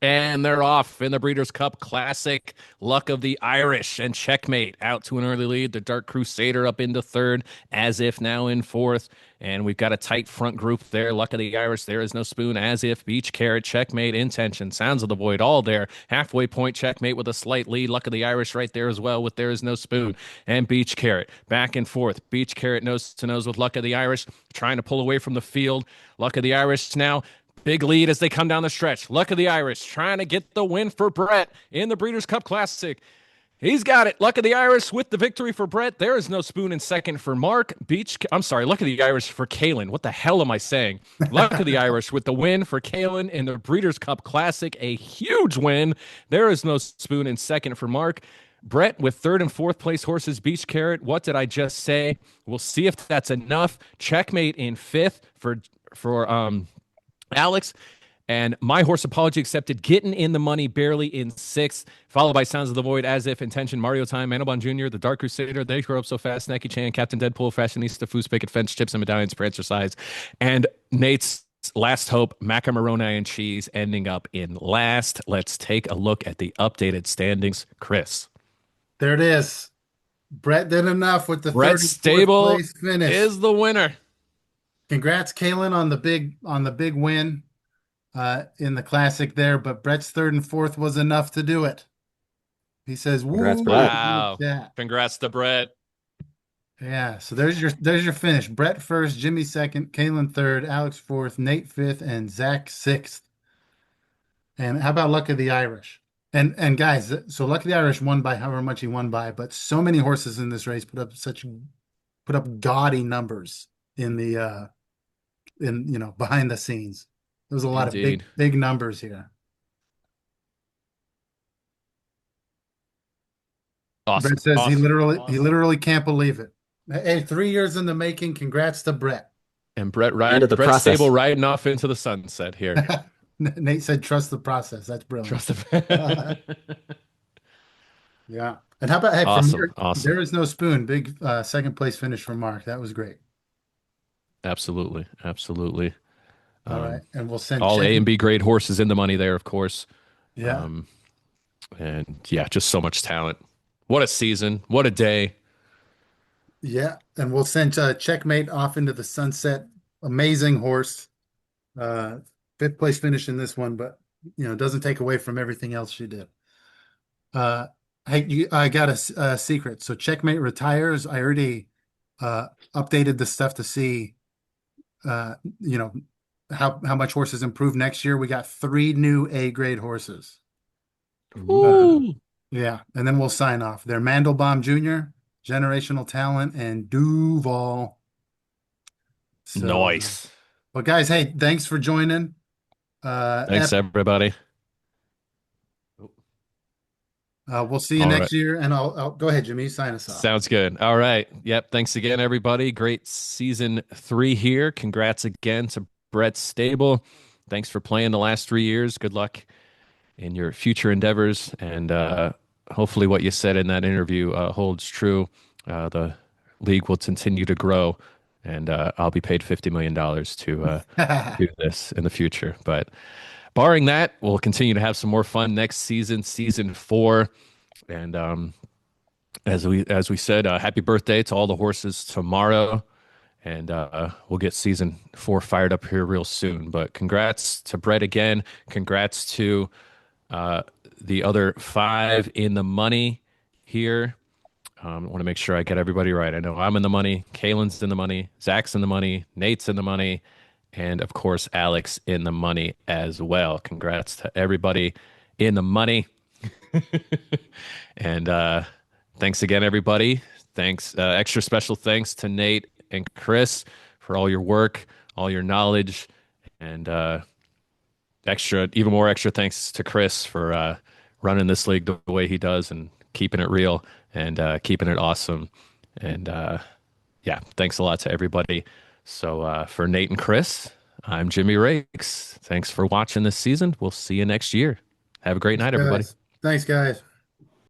And they're off in the Breeders' Cup Classic. Luck of the Irish and checkmate out to an early lead. The Dark Crusader up into third, as if now in fourth. And we've got a tight front group there. Luck of the Irish, There Is No Spoon, as if Beach Carrot, checkmate, intention, Sounds of the Void, all there. Halfway point, checkmate with a slight lead. Luck of the Irish right there as well with There Is No Spoon. And Beach Carrot back and forth. Beach Carrot nose to nose with Luck of the Irish, trying to pull away from the field. Luck of the Irish now. Big lead as they come down the stretch. Luck of the Irish trying to get the win for Brett in the Breeders' Cup Classic. He's got it. Luck of the Irish with the victory for Brett. There is no spoon in second for Mark. Luck of the Irish for Kalen. What the hell am I saying? Luck of the Irish with the win for Kalen in the Breeders' Cup Classic. A huge win. There is no spoon in second for Mark. Brett with third and fourth place horses. Beach Carrot. What did I just say? We'll see if that's enough. Checkmate in fifth for Alex, and My Horse Apology Accepted, getting in the money barely in sixth, followed by Sounds of the Void, As If, Intention, Mario Time, Manobon Jr., The Dark Crusader, They Grow Up So Fast, Snacky Chan, Captain Deadpool, Fashionista, Foos Picket Fence, Chips and Medallions, Prancer Size, and Nate's Last Hope, Macaroni and Cheese, ending up in last. Let's take a look at the updated standings. Chris. There it is. Brett did enough with the Brett 34th Stable place finish. is the winner. Congrats, Kalen, on the big win in the classic there, but Brett's third and fourth was enough to do it. He says, Congrats, "Woo!" Brett. Wow. Yeah. Congrats to Brett. Yeah. So there's your finish. Brett first, Jimmy second, Kalen third, Alex fourth, Nate fifth, and Zach sixth. And how about Luck of the Irish? And guys, so Luck of the Irish won by however much he won by, but so many horses in this race put up gaudy numbers in the behind the scenes. There was a lot Indeed. of big numbers here. Awesome. Brett says he Awesome. literally can't believe it. Hey, 3 years in the making. Congrats to Brett. And Brett End of the Brett process. Stable riding off into the sunset here. Nate said, "Trust the process." That's brilliant. Trust the Yeah. And how about Awesome, Mark, awesome. There Is No Spoon. Big second place finish for Mark. That was great. Absolutely. Absolutely. All right. And we'll send All Check- A and B grade horses in the money there, of course. Yeah. And yeah, just so much talent. What a season. What a day. Yeah. And we'll send Checkmate off into the sunset. Amazing horse. Fifth place finish in this one, but doesn't take away from everything else she did. Hey, I got a secret. So Checkmate retires. I already updated the stuff to see, you know, how much horses improve next year. We got 3 new A grade horses. Ooh. Yeah, and then we'll sign off. They're Mandelbaum Jr., Generational Talent, and Duval. So, Nice. but guys, hey, thanks for joining. Thanks, everybody. We'll see you All next right. year, and I'll go ahead, Jimmy, sign us off. Sounds good. All right. Yep. Thanks again, everybody. Great season 3 here. Congrats again to Brett Stable. Thanks for playing the last 3 years. Good luck in your future endeavors. And hopefully, what you said in that interview holds true. The league will continue to grow, and I'll be paid $50 million to do this in the future. But barring that, we'll continue to have some more fun next season, season 4. And as we said, happy birthday to all the horses tomorrow, and we'll get season 4 fired up here real soon. But congrats to Brett again. Congrats to the other 5 in the money here. I want to make sure I get everybody right. I know I'm in the money. Kaylin's in the money. Zach's in the money. Nate's in the money. And of course, Alex in the money as well. Congrats to everybody in the money. And thanks again, everybody. Thanks. Extra special thanks to Nate and Chris for all your work, all your knowledge, and even more extra thanks to Chris for running this league the way he does and keeping it real and keeping it awesome. And yeah, thanks a lot to everybody. So for Nate and Chris, I'm Jimmy Rakes. Thanks for watching this season. We'll see you next year. Have a great night, everybody. Thanks, guys.